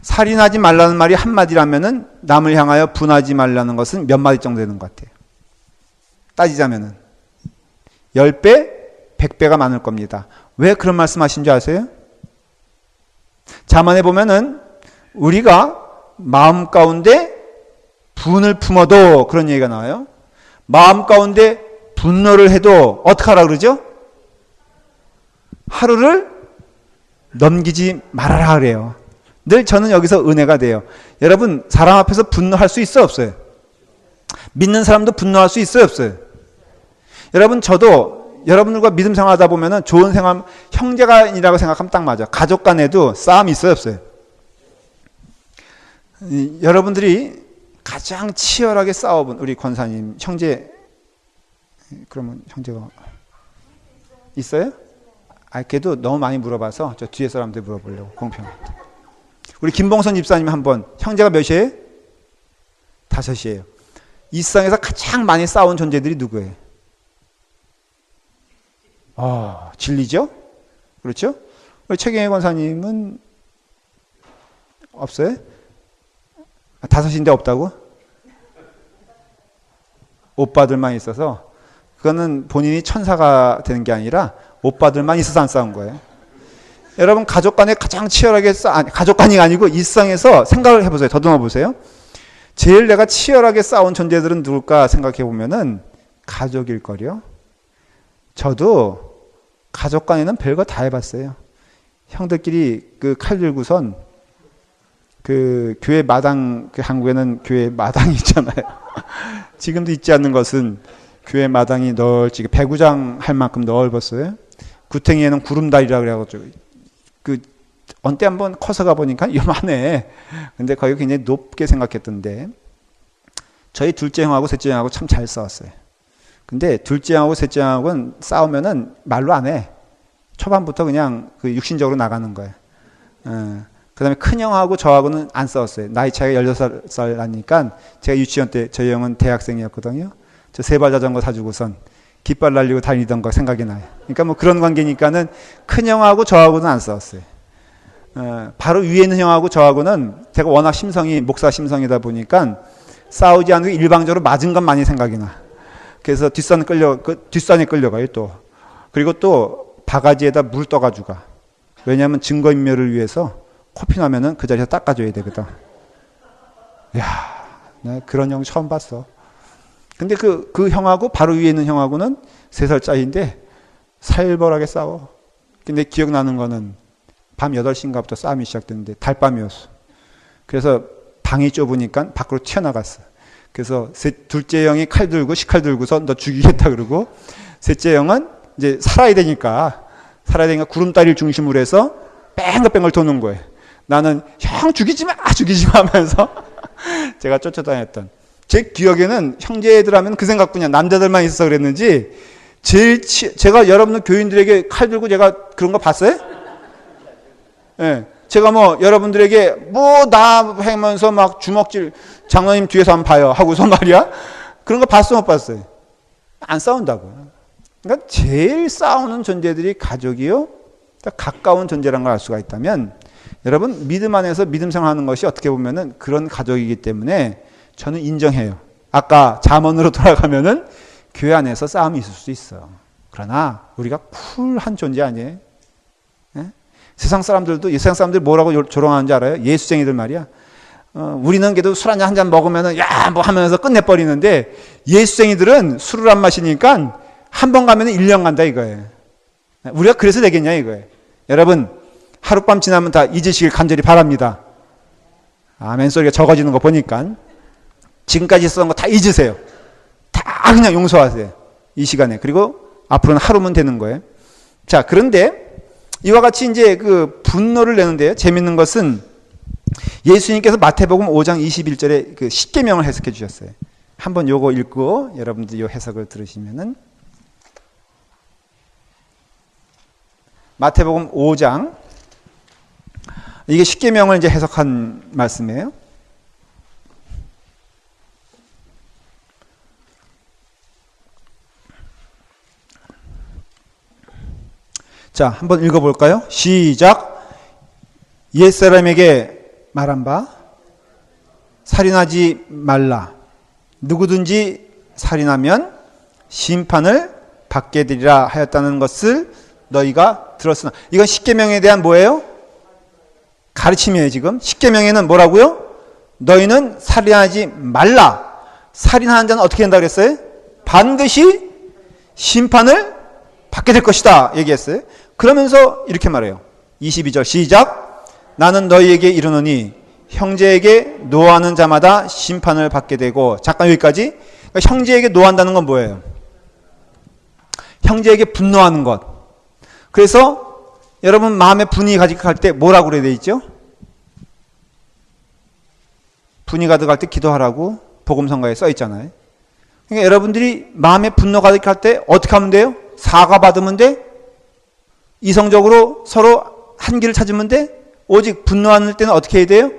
살인하지 말라는 말이 한마디라면은 남을 향하여 분하지 말라는 것은 몇 마디 정도 되는 것 같아요. 따지자면은 10배, 100배가 많을 겁니다. 왜 그런 말씀 하신 줄 아세요? 자만에 보면은 우리가 마음 가운데 분을 품어도 그런 얘기가 나와요. 마음 가운데 분노를 해도 어떻게 하라 그러죠? 하루를 넘기지 말아라 그래요. 늘 저는 여기서 은혜가 돼요. 여러분 사람 앞에서 분노할 수 있어요 없어요? 믿는 사람도 분노할 수 있어요 없어요? 여러분 저도 여러분들과 믿음 생활하다 보면은 좋은 생활 형제간이라고 생각하면 딱 맞아. 가족 간에도 싸움이 있어요 없어요? 여러분들이 가장 치열하게 싸워본 우리 권사님 형제 그러면 형제가 있어요? 그래도 너무 많이 물어봐서 저 뒤에 사람들 물어보려고 공평합니다. 우리 김봉선 집사님 한번 형제가 몇이에요? 5이에요. 이 세상에서 가장 많이 싸운 존재들이 누구예요? 진리죠? 그렇죠? 우리 최경혜 권사님은 없어요? 5인데 없다고? 오빠들만 있어서 그거는 본인이 천사가 되는 게 아니라 오빠들만 있어서 안 싸운 거예요. 여러분 가족 간에 가장 치열하게 가족 간이 아니고 일상에서 생각을 해보세요. 더듬어 보세요. 제일 내가 치열하게 싸운 존재들은 누굴까 생각해 보면은 가족일걸요. 저도 가족 간에는 별거 다 해봤어요. 형들끼리 그 칼 들고선 그 교회 마당, 그 한국에는 교회 마당이 있잖아요. 지금도 있지 않는 것은 교회 마당이 넓지, 배구장 할 만큼 넓었어요. 구탱이에는 구름다리라 그래가지고 그 언제 한번 커서 가보니까 요만해. 근데 거기 굉장히 높게 생각했던데 저희 둘째 형하고 셋째 형하고 참 잘 싸웠어요. 근데 둘째 형하고 셋째 형하고는 싸우면은 말로 안 해. 초반부터 그냥 그 육신적으로 나가는 거예요. 그 다음에 큰 형하고 저하고는 안 싸웠어요. 나이 차이가 16살 나니까 제가 유치원 때 저희 형은 대학생이었거든요. 저 세발 자전거 사주고선 깃발 날리고 다니던 거 생각이 나요. 그러니까 뭐 그런 관계니까는 큰 형하고 저하고는 안 싸웠어요. 바로 위에 있는 형하고 저하고는 제가 워낙 심성이 목사 심성이다 보니까 싸우지 않고 일방적으로 맞은 건 많이 생각이 나. 그래서 뒷산에 끌려가요 또. 그리고 또 바가지에다 물 떠가지고 가. 왜냐하면 증거인멸을 위해서 코피 나면은 그 자리에서 닦아줘야 되거든. 이야, 나 그런 형 처음 봤어. 근데 그 형하고 바로 위에 있는 형하고는 3살 차이인데 살벌하게 싸워. 근데 기억나는 거는 밤 8시인가부터 싸움이 시작됐는데 달밤이었어. 그래서 방이 좁으니까 밖으로 튀어나갔어. 그래서 둘째 형이 칼 들고 식칼 들고서 너 죽이겠다 그러고 셋째 형은 이제 살아야 되니까 구름다리를 중심으로 해서 뺑글뺑글 도는 거예요. 나는 형 죽이지 마 하면서 제가 쫓아다녔던. 제 기억에는 형제들 하면 그 생각뿐이야. 남자들만 있어서 그랬는지 제가 여러분들 교인들에게 칼 들고 제가 그런 거 봤어요? 예. 네. 제가 뭐 여러분들에게 뭐 나 하면서 막 주먹질 장로님 뒤에서 한번 봐요 하고서 말이야. 그런 거 봤어 못 봤어요? 안 싸운다고. 그러니까 제일 싸우는 존재들이 가족이요. 가까운 존재라는 걸 알 수가 있다면 여러분 믿음 안에서 믿음 생활하는 것이 어떻게 보면은 그런 가족이기 때문에 저는 인정해요. 아까 잠언으로 돌아가면은 교회 안에서 싸움이 있을 수 있어. 그러나 우리가 쿨한 존재 아니에요? 예? 세상 사람들 뭐라고 조롱하는지 알아요? 예수쟁이들 말이야. 우리는 그래도 술 한 잔 먹으면은 야 뭐 하면서 끝내버리는데 예수쟁이들은 술을 안 마시니까 한 번 가면은 1년 간다 이거예요. 우리가 그래서 되겠냐 이거예요. 여러분 하룻밤 지나면 다 잊으시길 간절히 바랍니다. 아멘 소리가 적어지는 거 보니까 지금까지 있었던 거 다 잊으세요. 다 그냥 용서하세요. 이 시간에. 그리고 앞으로는 하루면 되는 거예요. 자, 그런데 이와 같이 이제 그 분노를 내는데요. 재밌는 것은 예수님께서 마태복음 5장 21절에 그 십계명을 해석해 주셨어요. 한번 요거 읽고 여러분들 요 해석을 들으시면은 마태복음 5장 이게 십계명을 이제 해석한 말씀이에요. 자, 한번 읽어볼까요? 시작. 옛사람에게 말한 바 살인하지 말라. 누구든지 살인하면 심판을 받게 되리라 하였다는 것을 너희가 들었으나. 이건 십계명에 대한 뭐예요? 가르침이에요. 지금 십계명에는 뭐라고요? 너희는 살인하지 말라. 살인하는 자는 어떻게 된다고 그랬어요? 반드시 심판을 받게 될 것이다 얘기했어요. 그러면서 이렇게 말해요. 22절 시작. 나는 너희에게 이르노니 형제에게 노하는 자마다 심판을 받게 되고. 잠깐 여기까지. 그러니까 형제에게 노한다는 건 뭐예요? 형제에게 분노하는 것. 그래서 여러분 마음에 분이 가득할 때 뭐라고 그래야 돼 있죠? 분이 가득할 때 기도하라고 복음성가에 써 있잖아요. 그러니까 여러분들이 마음에 분노 가득할 때 어떻게 하면 돼요? 사과받으면 돼? 이성적으로 서로 한길을 찾으면 돼? 오직 분노하는 때는 어떻게 해야 돼요?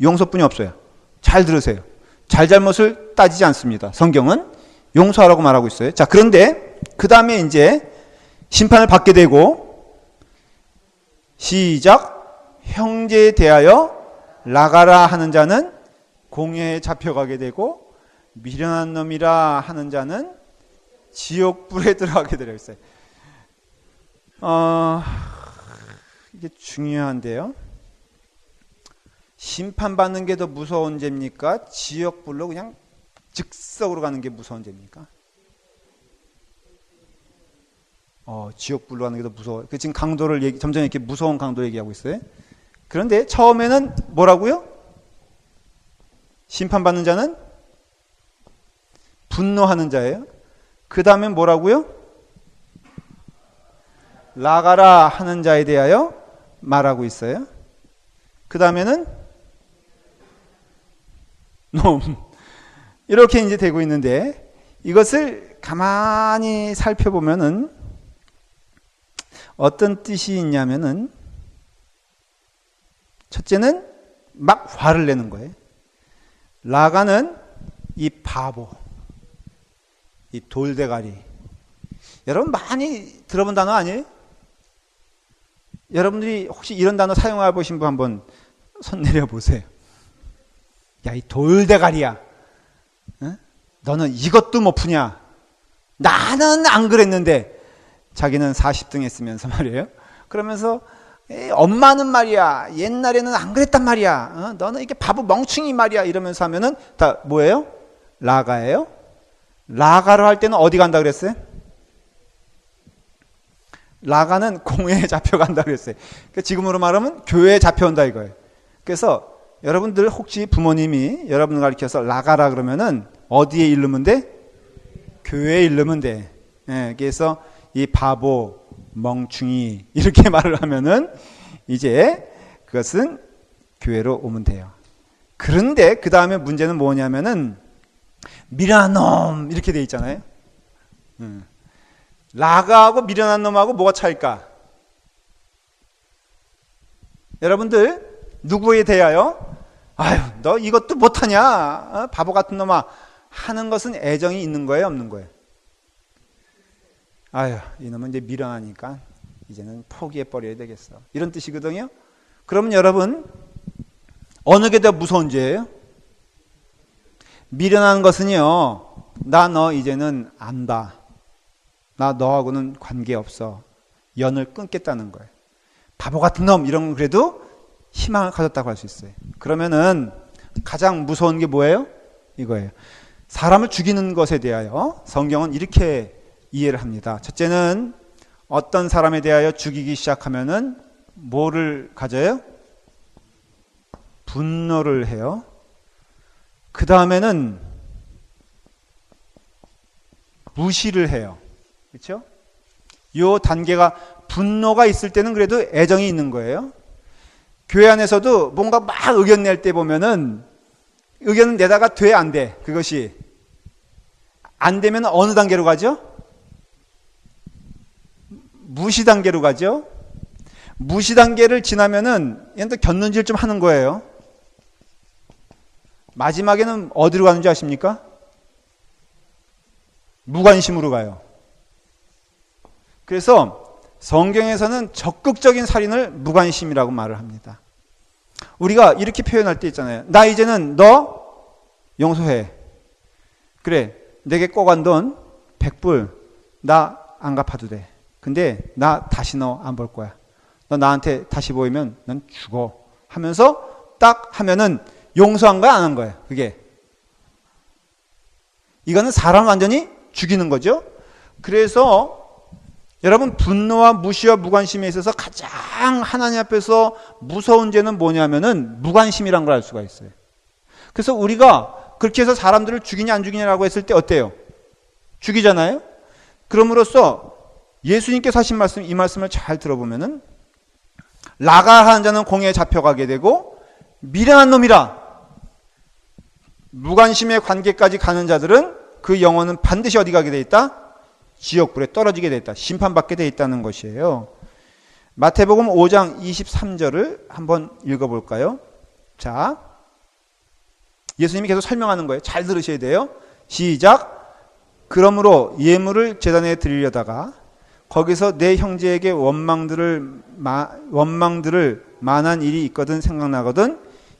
용서뿐이 없어요. 잘 들으세요. 잘잘못을 따지지 않습니다. 성경은 용서하라고 말하고 있어요. 자, 그런데 그 다음에 이제 심판을 받게 되고 시작. 형제에 대하여 나가라 하는 자는 공회에 잡혀가게 되고 미련한 놈이라 하는 자는 지옥불에 들어가게 되어 있어요. 이게 중요한데요. 심판받는 게 더 무서운 죄입니까? 지옥불로 그냥 즉석으로 가는 게 무서운 죄입니까? 지옥불로 가는 게 더 무서워요. 지금 강도를 점점 이렇게 무서운 강도 얘기하고 있어요. 그런데 처음에는 뭐라고요? 심판받는 자는 분노하는 자예요. 그 다음엔 뭐라고요? 나가라 하는 자에 대하여 말하고 있어요. 그 다음에는 놈. 이렇게 이제 되고 있는데 이것을 가만히 살펴보면은 어떤 뜻이 있냐면은 첫째는 막 화를 내는 거예요. 라가는 이 바보, 이 돌대가리. 여러분 많이 들어본 단어 아니에요? 여러분들이 혹시 이런 단어 사용해 보신 분 한번 손 내려 보세요. 야, 이 돌대가리야. 어? 너는 이것도 못 푸냐? 나는 안 그랬는데 자기는 40등 했으면서 말이에요. 그러면서 엄마는 말이야. 옛날에는 안 그랬단 말이야. 어? 너는 이렇게 바보 멍충이 말이야. 이러면서 하면은 다 뭐예요? 라가예요. 라가로 할 때는 어디 간다 그랬어요? 라가는 공회에 잡혀간다 그랬어요. 그러니까 지금으로 말하면 교회에 잡혀온다 이거예요. 그래서 여러분들 혹시 부모님이 여러분을 가르쳐서 라가라 그러면은 어디에 이르면 돼? 교회에 이르면 돼. 예, 그래서 이 바보, 멍충이 이렇게 말을 하면은 이제 그것은 교회로 오면 돼요. 그런데 그 다음에 문제는 뭐냐면은 미련한 놈 이렇게 돼 있잖아요. 라가하고 미련한 놈하고 뭐가 차일까? 여러분들 누구에 대하여 아유 너 이것도 못하냐? 어? 바보 같은 놈아 하는 것은 애정이 있는 거예요, 없는 거예요? 아유 이놈은 이제 미련하니까 이제는 포기해 버려야 되겠어. 이런 뜻이거든요. 그러면 여러분 어느 게 더 무서운 죄예요? 미련한 것은요. 나 너 이제는 안다. 나 너하고는 관계없어. 연을 끊겠다는 거예요. 바보 같은 놈 이런 건 그래도 희망을 가졌다고 할 수 있어요. 그러면은 가장 무서운 게 뭐예요? 이거예요. 사람을 죽이는 것에 대하여 성경은 이렇게 이해를 합니다. 첫째는 어떤 사람에 대하여 죽이기 시작하면은 뭐를 가져요? 분노를 해요. 그 다음에는 무시를 해요. 그렇죠? 요 단계가 분노가 있을 때는 그래도 애정이 있는 거예요. 교회 안에서도 뭔가 막 의견 낼 때 보면은 의견은 내다가 돼 안 돼. 그것이 안 되면 어느 단계로 가죠? 무시 단계로 가죠. 무시 단계를 지나면은 얘는 곁눈질 좀 하는 거예요. 마지막에는 어디로 가는지 아십니까? 무관심으로 가요. 그래서 성경에서는 적극적인 살인을 무관심이라고 말을 합니다. 우리가 이렇게 표현할 때 있잖아요. 나 이제는 너 용서해. 그래, 내게 꼬간 돈 100불 나 안 갚아도 돼. 근데 나 다시 너 안 볼 거야. 너 나한테 다시 보이면 넌 죽어. 하면서 딱 하면은 용서한 거야, 안 한 거야? 그게. 이거는 사람 완전히 죽이는 거죠. 그래서 여러분 분노와 무시와 무관심에 있어서 가장 하나님 앞에서 무서운 죄는 뭐냐면은 무관심이란 걸 알 수가 있어요. 그래서 우리가 그렇게 해서 사람들을 죽이냐 안 죽이냐라고 했을 때 어때요? 죽이잖아요. 그럼으로써 예수님께서 하신 말씀, 이 말씀을 잘 들어보면은 라가하는 자는 공회에 잡혀가게 되고 미련한 놈이라 무관심의 관계까지 가는 자들은 그 영혼은 반드시 어디 가게 돼 있다? 지옥불에 떨어지게 돼 있다. 심판받게 돼 있다는 것이에요. 마태복음 5장 23절을 한번 읽어볼까요? 자, 예수님이 계속 설명하는 거예요. 잘 들으셔야 돼요. 시작. 그러므로 예물을 제단에 드리려다가 거기서 내 형제에게 원망들을 만한 일이 있거든 생각나거든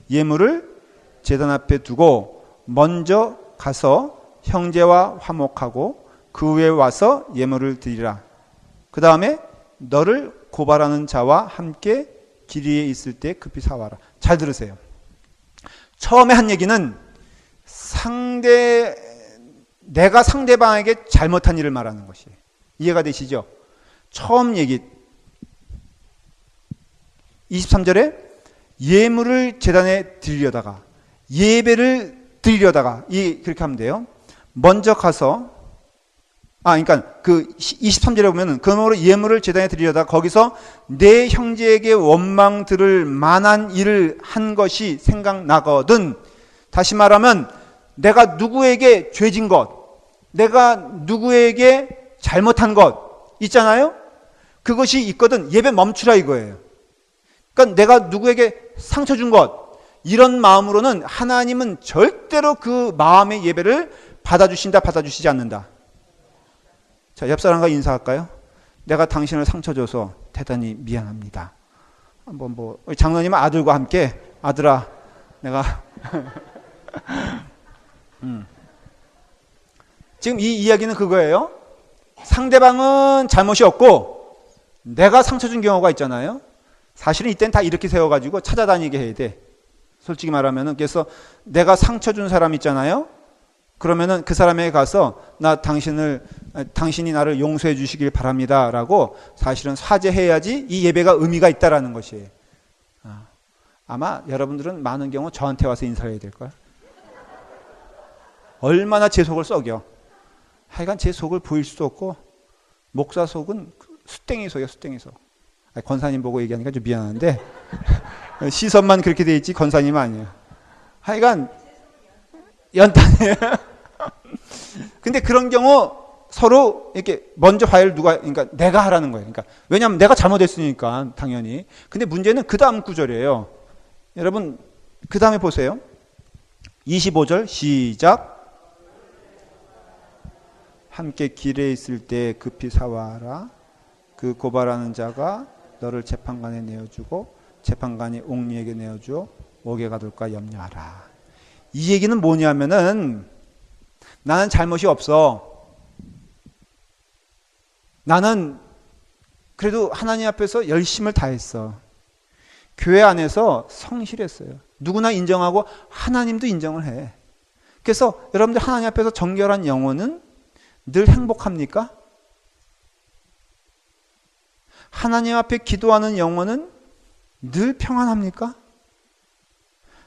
예물을 제단 앞에 두고 먼저 가서 형제와 화목하고 그 후에 와서 예물을 드리라. 그 다음에 너를 고발하는 자와 함께 길이에 있을 때 급히 사와라. 잘 들으세요. 처음에 한 얘기는 내가 상대방에게 잘못한 일을 말하는 것이에요. 이해가 되시죠? 처음 얘기 23절에 예물을 제단에 드리려다가 예배를 드리려다가 그렇게 하면 돼요. 먼저 가서 그러니까 그 23절에 보면은 그러므로 예물을 제단에 드리려다 거기서 내 형제에게 원망 들을 만한 일을 한 것이 생각나거든. 다시 말하면 내가 누구에게 죄진 것, 내가 누구에게 잘못한 것 있잖아요. 그것이 있거든. 예배 멈추라 이거예요. 그러니까 내가 누구에게 상처 준 것, 이런 마음으로는 하나님은 절대로 그 마음의 예배를 받아주신다, 받아주시지 않는다. 자, 옆 사람과 인사할까요? 내가 당신을 상처 줘서 대단히 미안합니다. 한번 우리 장로님 아들과 함께, 아들아, 내가 지금 이 이야기는 그거예요. 상대방은 잘못이 없고 내가 상처 준 경우가 있잖아요. 사실은 이때는 다 이렇게 세워가지고 찾아다니게 해야 돼. 솔직히 말하면은. 그래서 내가 상처 준 사람 있잖아요. 그러면은 그 사람에게 가서 당신이 나를 용서해 주시길 바랍니다 라고 사실은 사죄해야지 이 예배가 의미가 있다라는 것이에요. 아마 여러분들은 많은 경우 저한테 와서 인사를 해야 될 거야. 얼마나 제 속을 썩여. 하여간 제 속을 보일 수도 없고, 목사 속은 수땡이 속이야, 수땡이 속. 권사님 보고 얘기하니까 좀 미안한데 시선만 그렇게 돼 있지 권사님은 아니에요. 하여간 연탄이에요. 근데 그런 경우 서로 이렇게 먼저 화해를 그러니까 내가 하라는 거예요. 그러니까 왜냐하면 내가 잘못했으니까 당연히. 근데 문제는 그 다음 구절이에요. 여러분 그 다음에 보세요. 25절 시작. 함께 길에 있을 때 급히 사와라. 그 고발하는 자가 너를 재판관에 내어주고 재판관이 옥리에게 내어주어 옥에 가둘까 염려하라. 이 얘기는 뭐냐면은 나는 잘못이 없어. 나는 그래도 하나님 앞에서 열심을 다했어. 교회 안에서 성실했어요. 누구나 인정하고 하나님도 인정을 해. 그래서 여러분들 하나님 앞에서 정결한 영혼은 늘 행복합니까? 하나님 앞에 기도하는 영혼은 늘 평안합니까?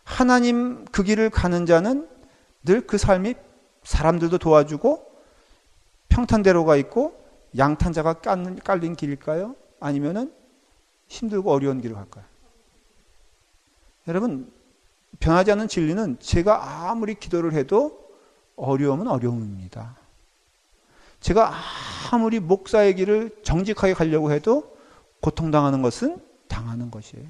하나님 그 길을 가는 자는 늘 그 삶이 사람들도 도와주고 평탄대로가 있고 양탄자가 깔린 길일까요? 아니면은 힘들고 어려운 길을 갈까요? 여러분 변하지 않는 진리는 제가 아무리 기도를 해도 어려움은 어려움입니다. 제가 아무리 목사의 길을 정직하게 가려고 해도 고통당하는 것은 당하는 것이에요.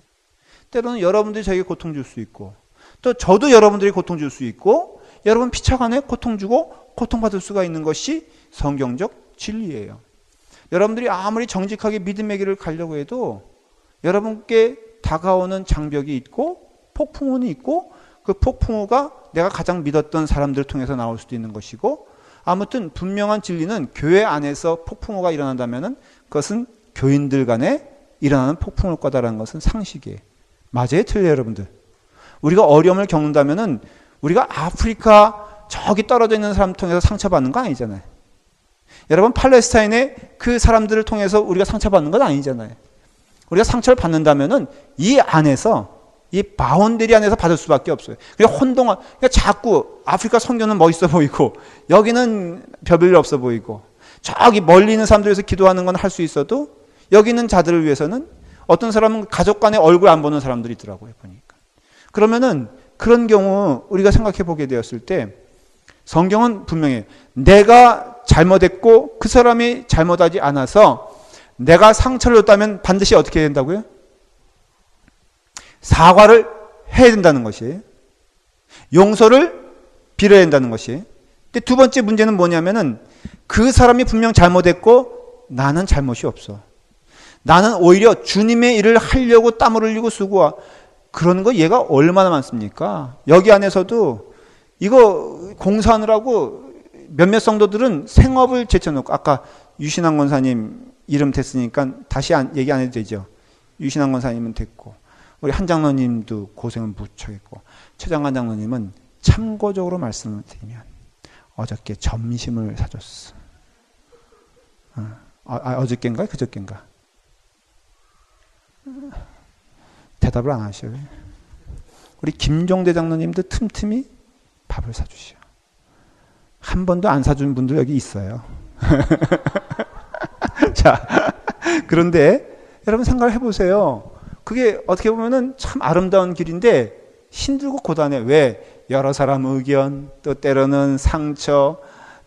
때로는 여러분들이 저에게 고통 줄 수 있고 또 저도 여러분들이 고통 줄 수 있고 여러분 피차간에 고통 주고 고통받을 수가 있는 것이 성경적 진리예요. 여러분들이 아무리 정직하게 믿음의 길을 가려고 해도 여러분께 다가오는 장벽이 있고 폭풍우는 있고 그 폭풍우가 내가 가장 믿었던 사람들을 통해서 나올 수도 있는 것이고 아무튼 분명한 진리는 교회 안에서 폭풍우가 일어난다면 그것은 교인들 간에 일어나는 폭풍울 거다라는 것은 상식이에요. 맞아요? 틀려요, 여러분들? 우리가 어려움을 겪는다면 우리가 아프리카 저기 떨어져 있는 사람 통해서 상처받는 거 아니잖아요. 여러분 팔레스타인의 그 사람들을 통해서 우리가 상처받는 건 아니잖아요. 우리가 상처를 받는다면 이 안에서 이 바운더리 안에서 받을 수밖에 없어요. 그냥 혼동한, 그러니까 자꾸 아프리카 선교는 멋있어 보이고 여기는 별별 없어 보이고 저기 멀리 있는 사람들에서 기도하는 건 할 수 있어도 여기 있는 자들을 위해서는 어떤 사람은 가족 간에 얼굴 안 보는 사람들이 있더라고요, 보니까. 그러면은 그런 경우 우리가 생각해 보게 되었을 때 성경은 분명히 내가 잘못했고 그 사람이 잘못하지 않아서 내가 상처를 줬다면 반드시 어떻게 해야 된다고요? 사과를 해야 된다는 것이에요. 용서를 빌어야 된다는 것이에요. 근데 두 번째 문제는 뭐냐면은 그 사람이 분명 잘못했고 나는 잘못이 없어. 나는 오히려 주님의 일을 하려고 땀을 흘리고 수고하. 그런 거 얘가 얼마나 많습니까? 여기 안에서도 이거 공사하느라고 몇몇 성도들은 생업을 제쳐놓고 아까 유신한 권사님 이름 됐으니까 다시 얘기 안 해도 되죠. 유신한 권사님은 됐고 우리 한 장로님도 고생은 무척 했고 최장관 장로님은 참고적으로 말씀을 드리면 어저께 점심을 사줬어. 어저께인가 그저께인가 대답을 안 하셔요. 우리 김종대 장로님도 틈틈이 밥을 사주시오. 한 번도 안 사준 분들 여기 있어요. 자, 그런데 여러분 생각을 해보세요. 그게 어떻게 보면은 참 아름다운 길인데 힘들고 고단해. 왜? 여러 사람 의견, 또 때로는 상처,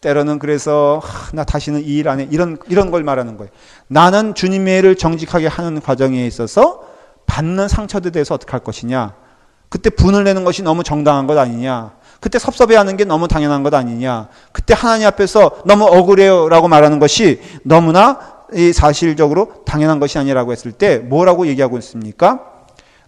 때로는 그래서 나 다시는 이 일 안 해. 이런 걸 말하는 거예요. 나는 주님의 일을 정직하게 하는 과정에 있어서 받는 상처들에 대해서 어떻게 할 것이냐. 그때 분을 내는 것이 너무 정당한 것 아니냐. 그때 섭섭해하는 게 너무 당연한 것 아니냐. 그때 하나님 앞에서 너무 억울해요 라고 말하는 것이 너무나 사실적으로 당연한 것이 아니라고 했을 때 뭐라고 얘기하고 있습니까?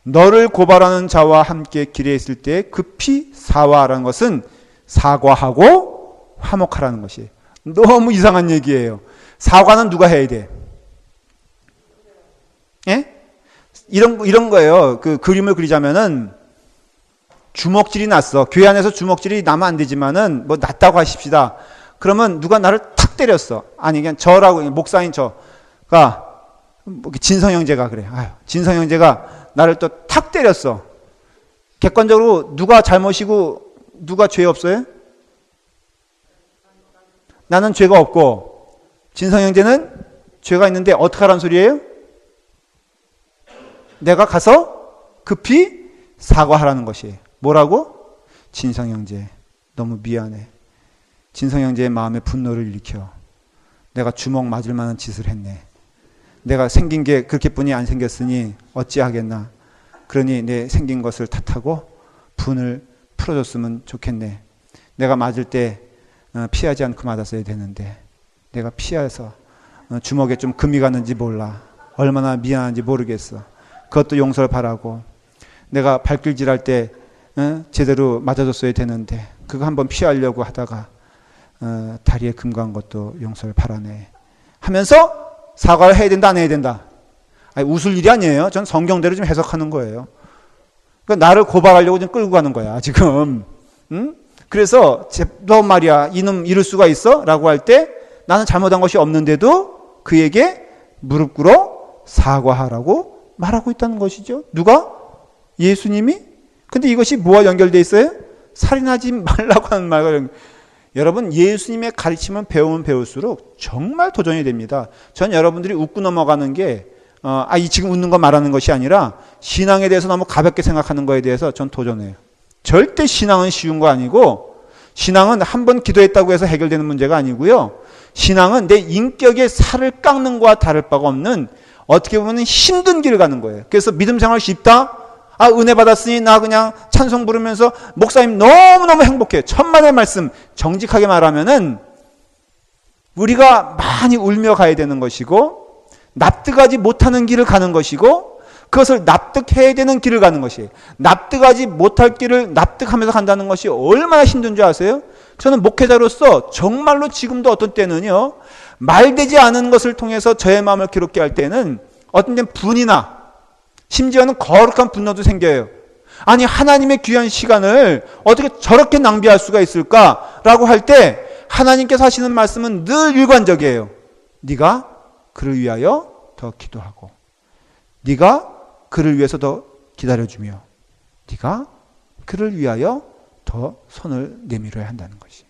너를 고발하는 자와 함께 길에 있을 때 급히 사과하라는 것은 사과하고 화목하라는 것이에요. 너무 이상한 얘기예요. 사과는 누가 해야 돼? 예? 이런 거예요. 그 그림을 그리자면은 주먹질이 났어. 교회 안에서 주먹질이 나면 안 되지만은 뭐 났다고 하십시다. 그러면 누가 나를 탁 때렸어. 아니 그냥 저라고 목사인 저가 진성 형제가 그래. 진성 형제가 나를 또 탁 때렸어. 객관적으로 누가 잘못이고 누가 죄 없어요? 나는 죄가 없고 진성 형제는 죄가 있는데 어떻게 하라는 소리예요? 내가 가서 급히 사과하라는 것이에요. 뭐라고? 진성 형제, 너무 미안해. 진성 형제의 마음에 분노를 일으켜. 내가 주먹 맞을 만한 짓을 했네. 내가 생긴 게 그렇게뿐이 안 생겼으니 어찌하겠나. 그러니 내 생긴 것을 탓하고 분을 풀어줬으면 좋겠네. 내가 맞을 때 피하지 않고 맞았어야 되는데 내가 피해서 주먹에 좀 금이 갔는지 몰라. 얼마나 미안한지 모르겠어. 그것도 용서를 바라고 내가 발길질할 때 제대로 맞아줬어야 되는데 그거 한번 피하려고 하다가 다리에 금 간 것도 용서를 바라네 하면서 사과를 해야 된다 안 해야 된다? 아니, 웃을 일이 아니에요. 전 성경대로 좀 해석하는 거예요. 그러니까 나를 고발하려고 좀 끌고 가는 거야 지금. 응? 그래서 너 말이야 이놈 이럴 수가 있어? 라고 할 때 나는 잘못한 것이 없는데도 그에게 무릎 꿇어 사과하라고 말하고 있다는 것이죠. 누가? 예수님이? 근데 이것이 뭐와 연결되어 있어요? 살인하지 말라고 하는 말과 여러분 예수님의 가르침은 배우면 배울수록 정말 도전이 됩니다. 전 여러분들이 웃고 넘어가는 게 지금 웃는 거 말하는 것이 아니라 신앙에 대해서 너무 가볍게 생각하는 거에 대해서 전 도전해요. 절대 신앙은 쉬운 거 아니고 신앙은 한 번 기도했다고 해서 해결되는 문제가 아니고요. 신앙은 내 인격의 살을 깎는 것과 다를 바가 없는 어떻게 보면 힘든 길을 가는 거예요. 그래서 믿음 생활 쉽다? 은혜 받았으니 나 그냥 찬송 부르면서 목사님 너무너무 행복해. 천만의 말씀 정직하게 말하면은 우리가 많이 울며 가야 되는 것이고 납득하지 못하는 길을 가는 것이고 그것을 납득해야 되는 길을 가는 것이에요. 납득하지 못할 길을 납득하면서 간다는 것이 얼마나 힘든 줄 아세요? 저는 목회자로서 정말로 지금도 어떤 때는요. 말되지 않은 것을 통해서 저의 마음을 괴롭게 할 때는 어떤 때는 분이나 심지어는 거룩한 분노도 생겨요. 아니 하나님의 귀한 시간을 어떻게 저렇게 낭비할 수가 있을까라고 할 때 하나님께서 하시는 말씀은 늘 일관적이에요. 네가 그를 위하여 더 기도하고 네가 그를 위해서 더 기다려주며 네가 그를 위하여 더 손을 내밀어야 한다는 것이.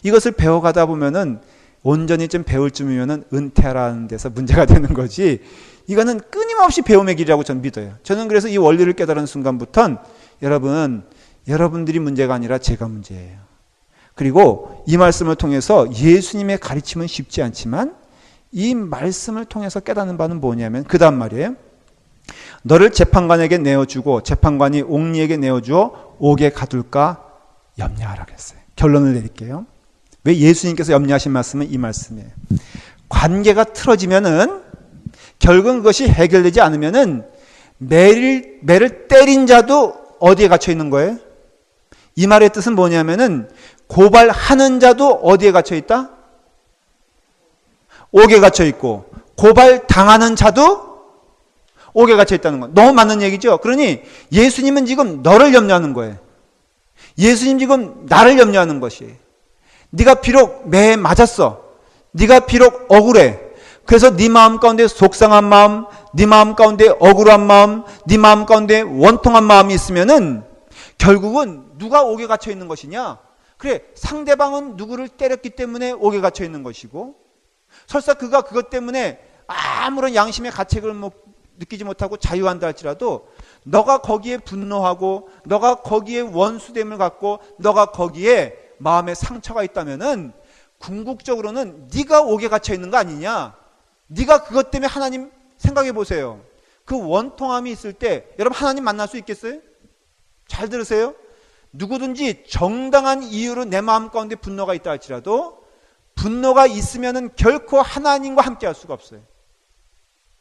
이것을 배워가다 보면은 온전히 좀 배울 쯤이면은 은퇴하라는 데서 문제가 되는 거지. 이거는 끊임없이 배움의 길이라고 저는 믿어요. 저는 그래서 이 원리를 깨달은 순간부터는 여러분들이 문제가 아니라 제가 문제예요. 그리고 이 말씀을 통해서 예수님의 가르침은 쉽지 않지만 이 말씀을 통해서 깨닫는 바는 뭐냐면 그 다음 말이에요. 너를 재판관에게 내어주고 재판관이 옥리에게 내어주어 옥에 가둘까 염려하라고 했어요. 결론을 내릴게요. 왜 예수님께서 염려하신 말씀은 이 말씀이에요. 관계가 틀어지면은 결국은 그것이 해결되지 않으면은 매를 때린 자도 어디에 갇혀 있는 거예요? 이 말의 뜻은 뭐냐면은 고발하는 자도 어디에 갇혀 있다? 옥에 갇혀 있고 고발 당하는 자도 옥에 갇혀 있다는 거. 너무 맞는 얘기죠. 그러니 예수님은 지금 너를 염려하는 거예요. 예수님 지금 나를 염려하는 것이에요. 네가 비록 매에 맞았어. 네가 비록 억울해. 그래서 네 마음 가운데 속상한 마음, 네 마음 가운데 억울한 마음, 네 마음 가운데 원통한 마음이 있으면은 결국은 누가 옥에 갇혀 있는 것이냐? 그래, 상대방은 누구를 때렸기 때문에 옥에 갇혀 있는 것이고, 설사 그가 그것 때문에 아무런 양심의 가책을 느끼지 못하고 자유한다 할지라도 너가 거기에 분노하고 너가 거기에 원수됨을 갖고 너가 거기에 마음에 상처가 있다면은 궁극적으로는 네가 옥에 갇혀 있는 거 아니냐. 네가 그것 때문에 하나님 생각해 보세요. 그 원통함이 있을 때 여러분 하나님 만날 수 있겠어요? 잘 들으세요. 누구든지 정당한 이유로 내 마음 가운데 분노가 있다 할지라도 분노가 있으면은 결코 하나님과 함께 할 수가 없어요.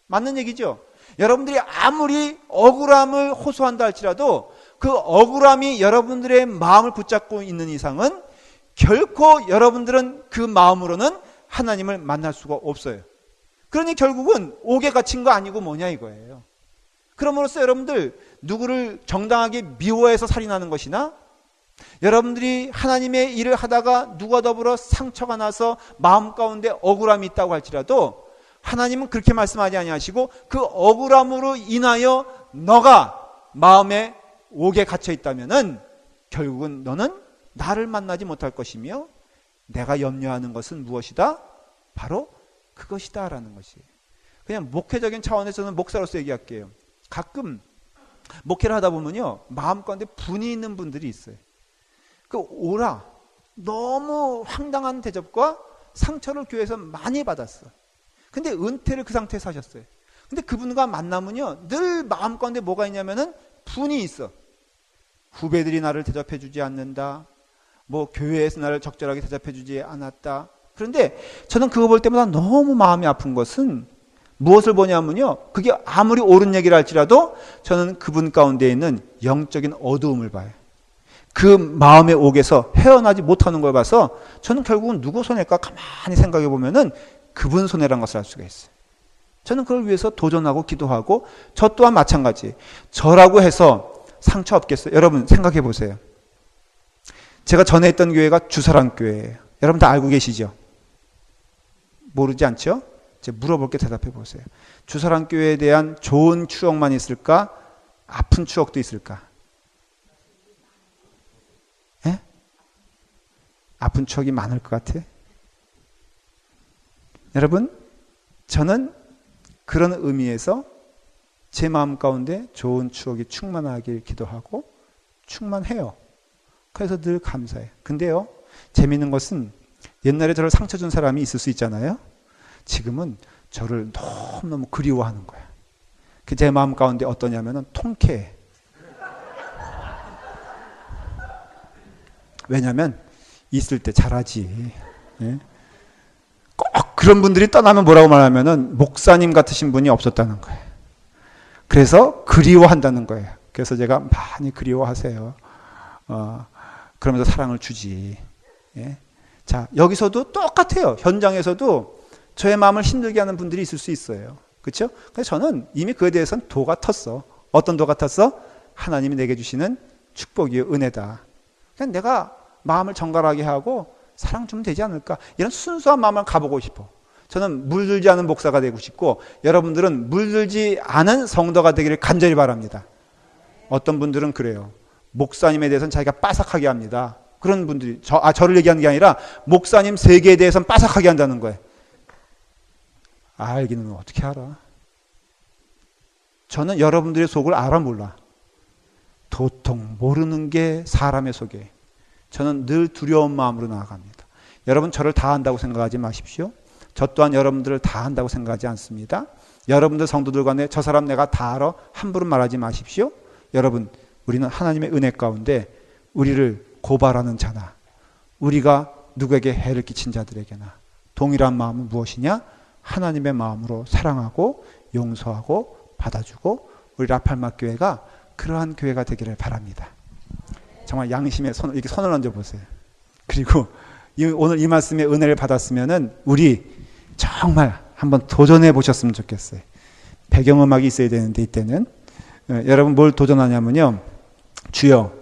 맞는 얘기죠? 여러분들이 아무리 억울함을 호소한다 할지라도 그 억울함이 여러분들의 마음을 붙잡고 있는 이상은 결코 여러분들은 그 마음으로는 하나님을 만날 수가 없어요. 그러니 결국은 옥에 갇힌 거 아니고 뭐냐 이거예요. 그럼으로써 여러분들 누구를 정당하게 미워해서 살인하는 것이나 여러분들이 하나님의 일을 하다가 누가 더불어 상처가 나서 마음 가운데 억울함이 있다고 할지라도 하나님은 그렇게 말씀하지 아니하시고 그 억울함으로 인하여 너가 마음에 옥에 갇혀 있다면은 결국은 너는 나를 만나지 못할 것이며 내가 염려하는 것은 무엇이다? 바로 그것이다 라는 것이에요. 그냥 목회적인 차원에서는 목사로서 얘기할게요. 가끔 목회를 하다 보면요 마음 가운데 분이 있는 분들이 있어요. 그 오라 너무 황당한 대접과 상처를 교회에서 많이 받았어. 근데 은퇴를 그 상태에서 하셨어요. 근데 그분과 만나면요 늘 마음 가운데 뭐가 있냐면은 분이 있어. 후배들이 나를 대접해 주지 않는다. 뭐 교회에서 나를 적절하게 대접해 주지 않았다. 그런데 저는 그거 볼 때마다 너무 마음이 아픈 것은 무엇을 보냐면요 그게 아무리 옳은 얘기를 할지라도 저는 그분 가운데 있는 영적인 어두움을 봐요. 그 마음의 옥에서 헤어나지 못하는 걸 봐서 저는 결국은 누구 손해일까 가만히 생각해 보면은 그분 손해라는 것을 알 수가 있어요. 저는 그걸 위해서 도전하고 기도하고 저 또한 마찬가지. 저라고 해서 상처 없겠어요? 여러분 생각해 보세요. 제가 전에 있던 교회가 주사랑 교회예요. 여러분 다 알고 계시죠? 모르지 않죠? 제가 물어볼게 대답해 보세요. 주사랑 교회에 대한 좋은 추억만 있을까? 아픈 추억도 있을까? 예? 아픈 추억이 많을 것 같아? 여러분, 저는 그런 의미에서 제 마음 가운데 좋은 추억이 충만하길 기도하고 충만해요. 그래서 늘 감사해요. 근데요, 재미있는 것은 옛날에 저를 상처 준 사람이 있을 수 있잖아요. 지금은 저를 너무너무 그리워하는 거야. 그 제 마음 가운데 어떠냐면은 통쾌해. 왜냐면 있을 때 잘하지. 예? 꼭 그런 분들이 떠나면 뭐라고 말하면은 목사님 같으신 분이 없었다는 거예요. 그래서 그리워한다는 거예요. 그래서 제가 많이 그리워하세요. 그러면서 사랑을 주지. 예? 자, 여기서도 똑같아요. 현장에서도 저의 마음을 힘들게 하는 분들이 있을 수 있어요. 그렇죠? 그래서 저는 이미 그에 대해서는 도가 텄어. 어떤 도가 텄어? 하나님이 내게 주시는 축복이요, 은혜다. 그냥 내가 마음을 정갈하게 하고 사랑 주면 되지 않을까? 이런 순수한 마음을 가보고 싶어. 저는 물들지 않은 목사가 되고 싶고 여러분들은 물들지 않은 성도가 되기를 간절히 바랍니다. 어떤 분들은 그래요. 목사님에 대해서는 자기가 빠삭하게 합니다. 그런 분들이 저를 얘기하는 게 아니라 목사님 세계에 대해서는 빠삭하게 한다는 거예요. 알기는 어떻게 알아? 저는 여러분들의 속을 알아 몰라. 도통 모르는 게 사람의 속에. 저는 늘 두려운 마음으로 나아갑니다. 여러분 저를 다 안다고 생각하지 마십시오. 저 또한 여러분들을 다 안다고 생각하지 않습니다. 여러분들 성도들 간에 저 사람 내가 다 알아 함부로 말하지 마십시오. 여러분 우리는 하나님의 은혜 가운데 우리를 고발하는 자나 우리가 누구에게 해를 끼친 자들에게나 동일한 마음은 무엇이냐? 하나님의 마음으로 사랑하고 용서하고 받아주고 우리 라팔마 교회가 그러한 교회가 되기를 바랍니다. 정말 양심의 손을 이렇게 손을 얹어 보세요. 그리고 오늘 이 말씀의 은혜를 받았으면은 우리 정말 한번 도전해 보셨으면 좋겠어요. 배경음악이 있어야 되는데 이때는 여러분 뭘 도전하냐면요. 주여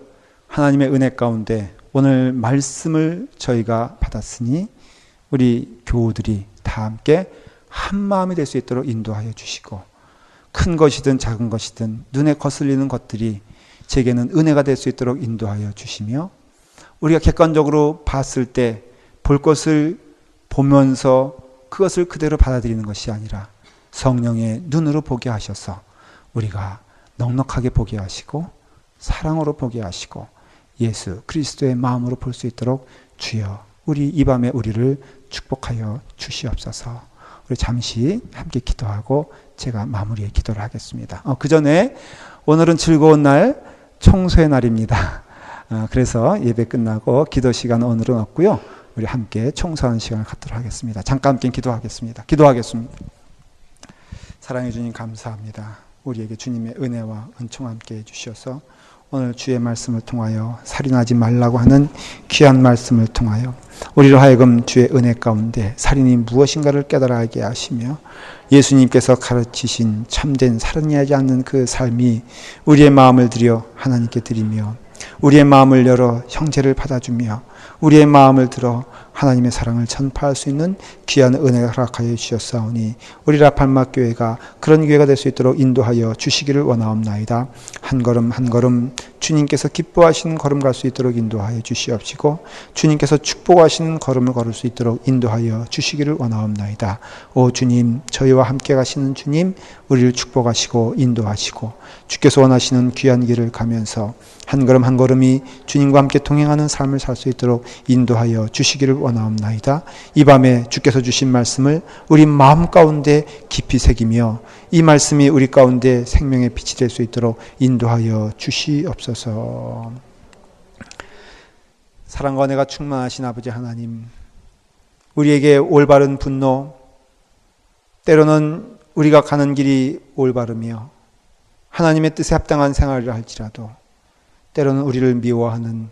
하나님의 은혜 가운데 오늘 말씀을 저희가 받았으니 우리 교우들이 다 함께 한 마음이 될 수 있도록 인도하여 주시고 큰 것이든 작은 것이든 눈에 거슬리는 것들이 제게는 은혜가 될 수 있도록 인도하여 주시며 우리가 객관적으로 봤을 때 볼 것을 보면서 그것을 그대로 받아들이는 것이 아니라 성령의 눈으로 보게 하셔서 우리가 넉넉하게 보게 하시고 사랑으로 보게 하시고 예수 그리스도의 마음으로 볼 수 있도록 주여 우리 이 밤에 우리를 축복하여 주시옵소서. 우리 잠시 함께 기도하고 제가 마무리의 기도를 하겠습니다. 그 전에 오늘은 즐거운 날 청소의 날입니다. 그래서 예배 끝나고 기도 시간 오늘은 없고요. 우리 함께 청소하는 시간을 갖도록 하겠습니다. 잠깐 함께 기도하겠습니다. 사랑해 주님 감사합니다. 우리에게 주님의 은혜와 은총 함께 해주셔서 오늘 주의 말씀을 통하여 살인하지 말라고 하는 귀한 말씀을 통하여 우리로 하여금 주의 은혜 가운데 살인이 무엇인가를 깨달아게 하시며 예수님께서 가르치신 참된 살인하지 않는 그 삶이 우리의 마음을 들여 하나님께 드리며 우리의 마음을 열어 형제를 받아주며 우리의 마음을 들어 하나님의 사랑을 전파할 수 있는 귀한 은혜가 허락하여 주셨사오니 우리 라팔마교회가 그런 교회가 될 수 있도록 인도하여 주시기를 원하옵나이다. 한 걸음 한 걸음 주님께서 기뻐하시는 걸음 갈 수 있도록 인도하여 주시옵시고 주님께서 축복하시는 걸음을 걸을 수 있도록 인도하여 주시기를 원하옵나이다. 오 주님, 저희와 함께 가시는 주님, 우리를 축복하시고 인도하시고 주께서 원하시는 귀한 길을 가면서 한 걸음 한 걸음이 주님과 함께 동행하는 삶을 살 수 있도록 인도하여 주시기를 원하옵나이다. 이 밤에 주께서 주신 말씀을 우리 마음 가운데 깊이 새기며 이 말씀이 우리 가운데 생명의 빛이 될 수 있도록 인도하여 주시옵소서. 사랑과 은혜가 충만하신 아버지 하나님, 우리에게 올바른 분노, 때로는 우리가 가는 길이 올바르며 하나님의 뜻에 합당한 생활을 할지라도 때로는 우리를 미워하는,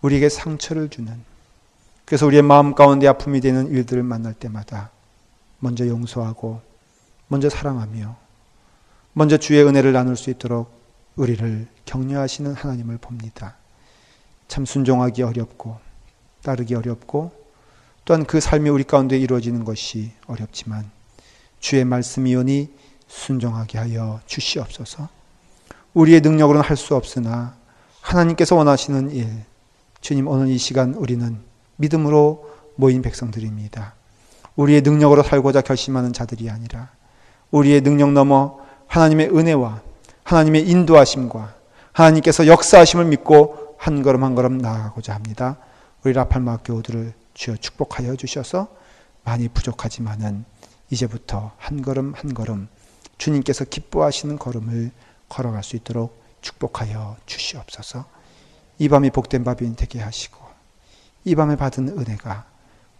우리에게 상처를 주는, 그래서 우리의 마음 가운데 아픔이 되는 일들을 만날 때마다 먼저 용서하고 먼저 사랑하며 먼저 주의 은혜를 나눌 수 있도록 우리를 격려하시는 하나님을 봅니다. 참 순종하기 어렵고 따르기 어렵고 또한 그 삶이 우리 가운데 이루어지는 것이 어렵지만 주의 말씀이오니 순종하게 하여 주시옵소서. 우리의 능력으로는 할 수 없으나 하나님께서 원하시는 일, 주님 오늘 이 시간 우리는 믿음으로 모인 백성들입니다. 우리의 능력으로 살고자 결심하는 자들이 아니라 우리의 능력 넘어 하나님의 은혜와 하나님의 인도하심과 하나님께서 역사하심을 믿고 한 걸음 한 걸음 나아가고자 합니다. 우리 라팔마 교우들을 주여 축복하여 주셔서 많이 부족하지만은 이제부터 한 걸음 한 걸음 주님께서 기뻐하시는 걸음을 걸어갈 수 있도록 축복하여 주시옵소서. 이 밤이 복된 밤이 되게 하시고 이 밤에 받은 은혜가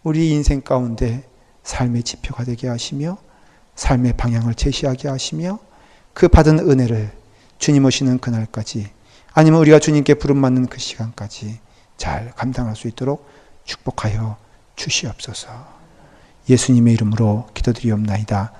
우리 인생 가운데 삶의 지표가 되게 하시며 삶의 방향을 제시하게 하시며 그 받은 은혜를 주님 오시는 그날까지 아니면 우리가 주님께 부름받는 그 시간까지 잘 감당할 수 있도록 축복하여 주시옵소서. 예수님의 이름으로 기도드리옵나이다.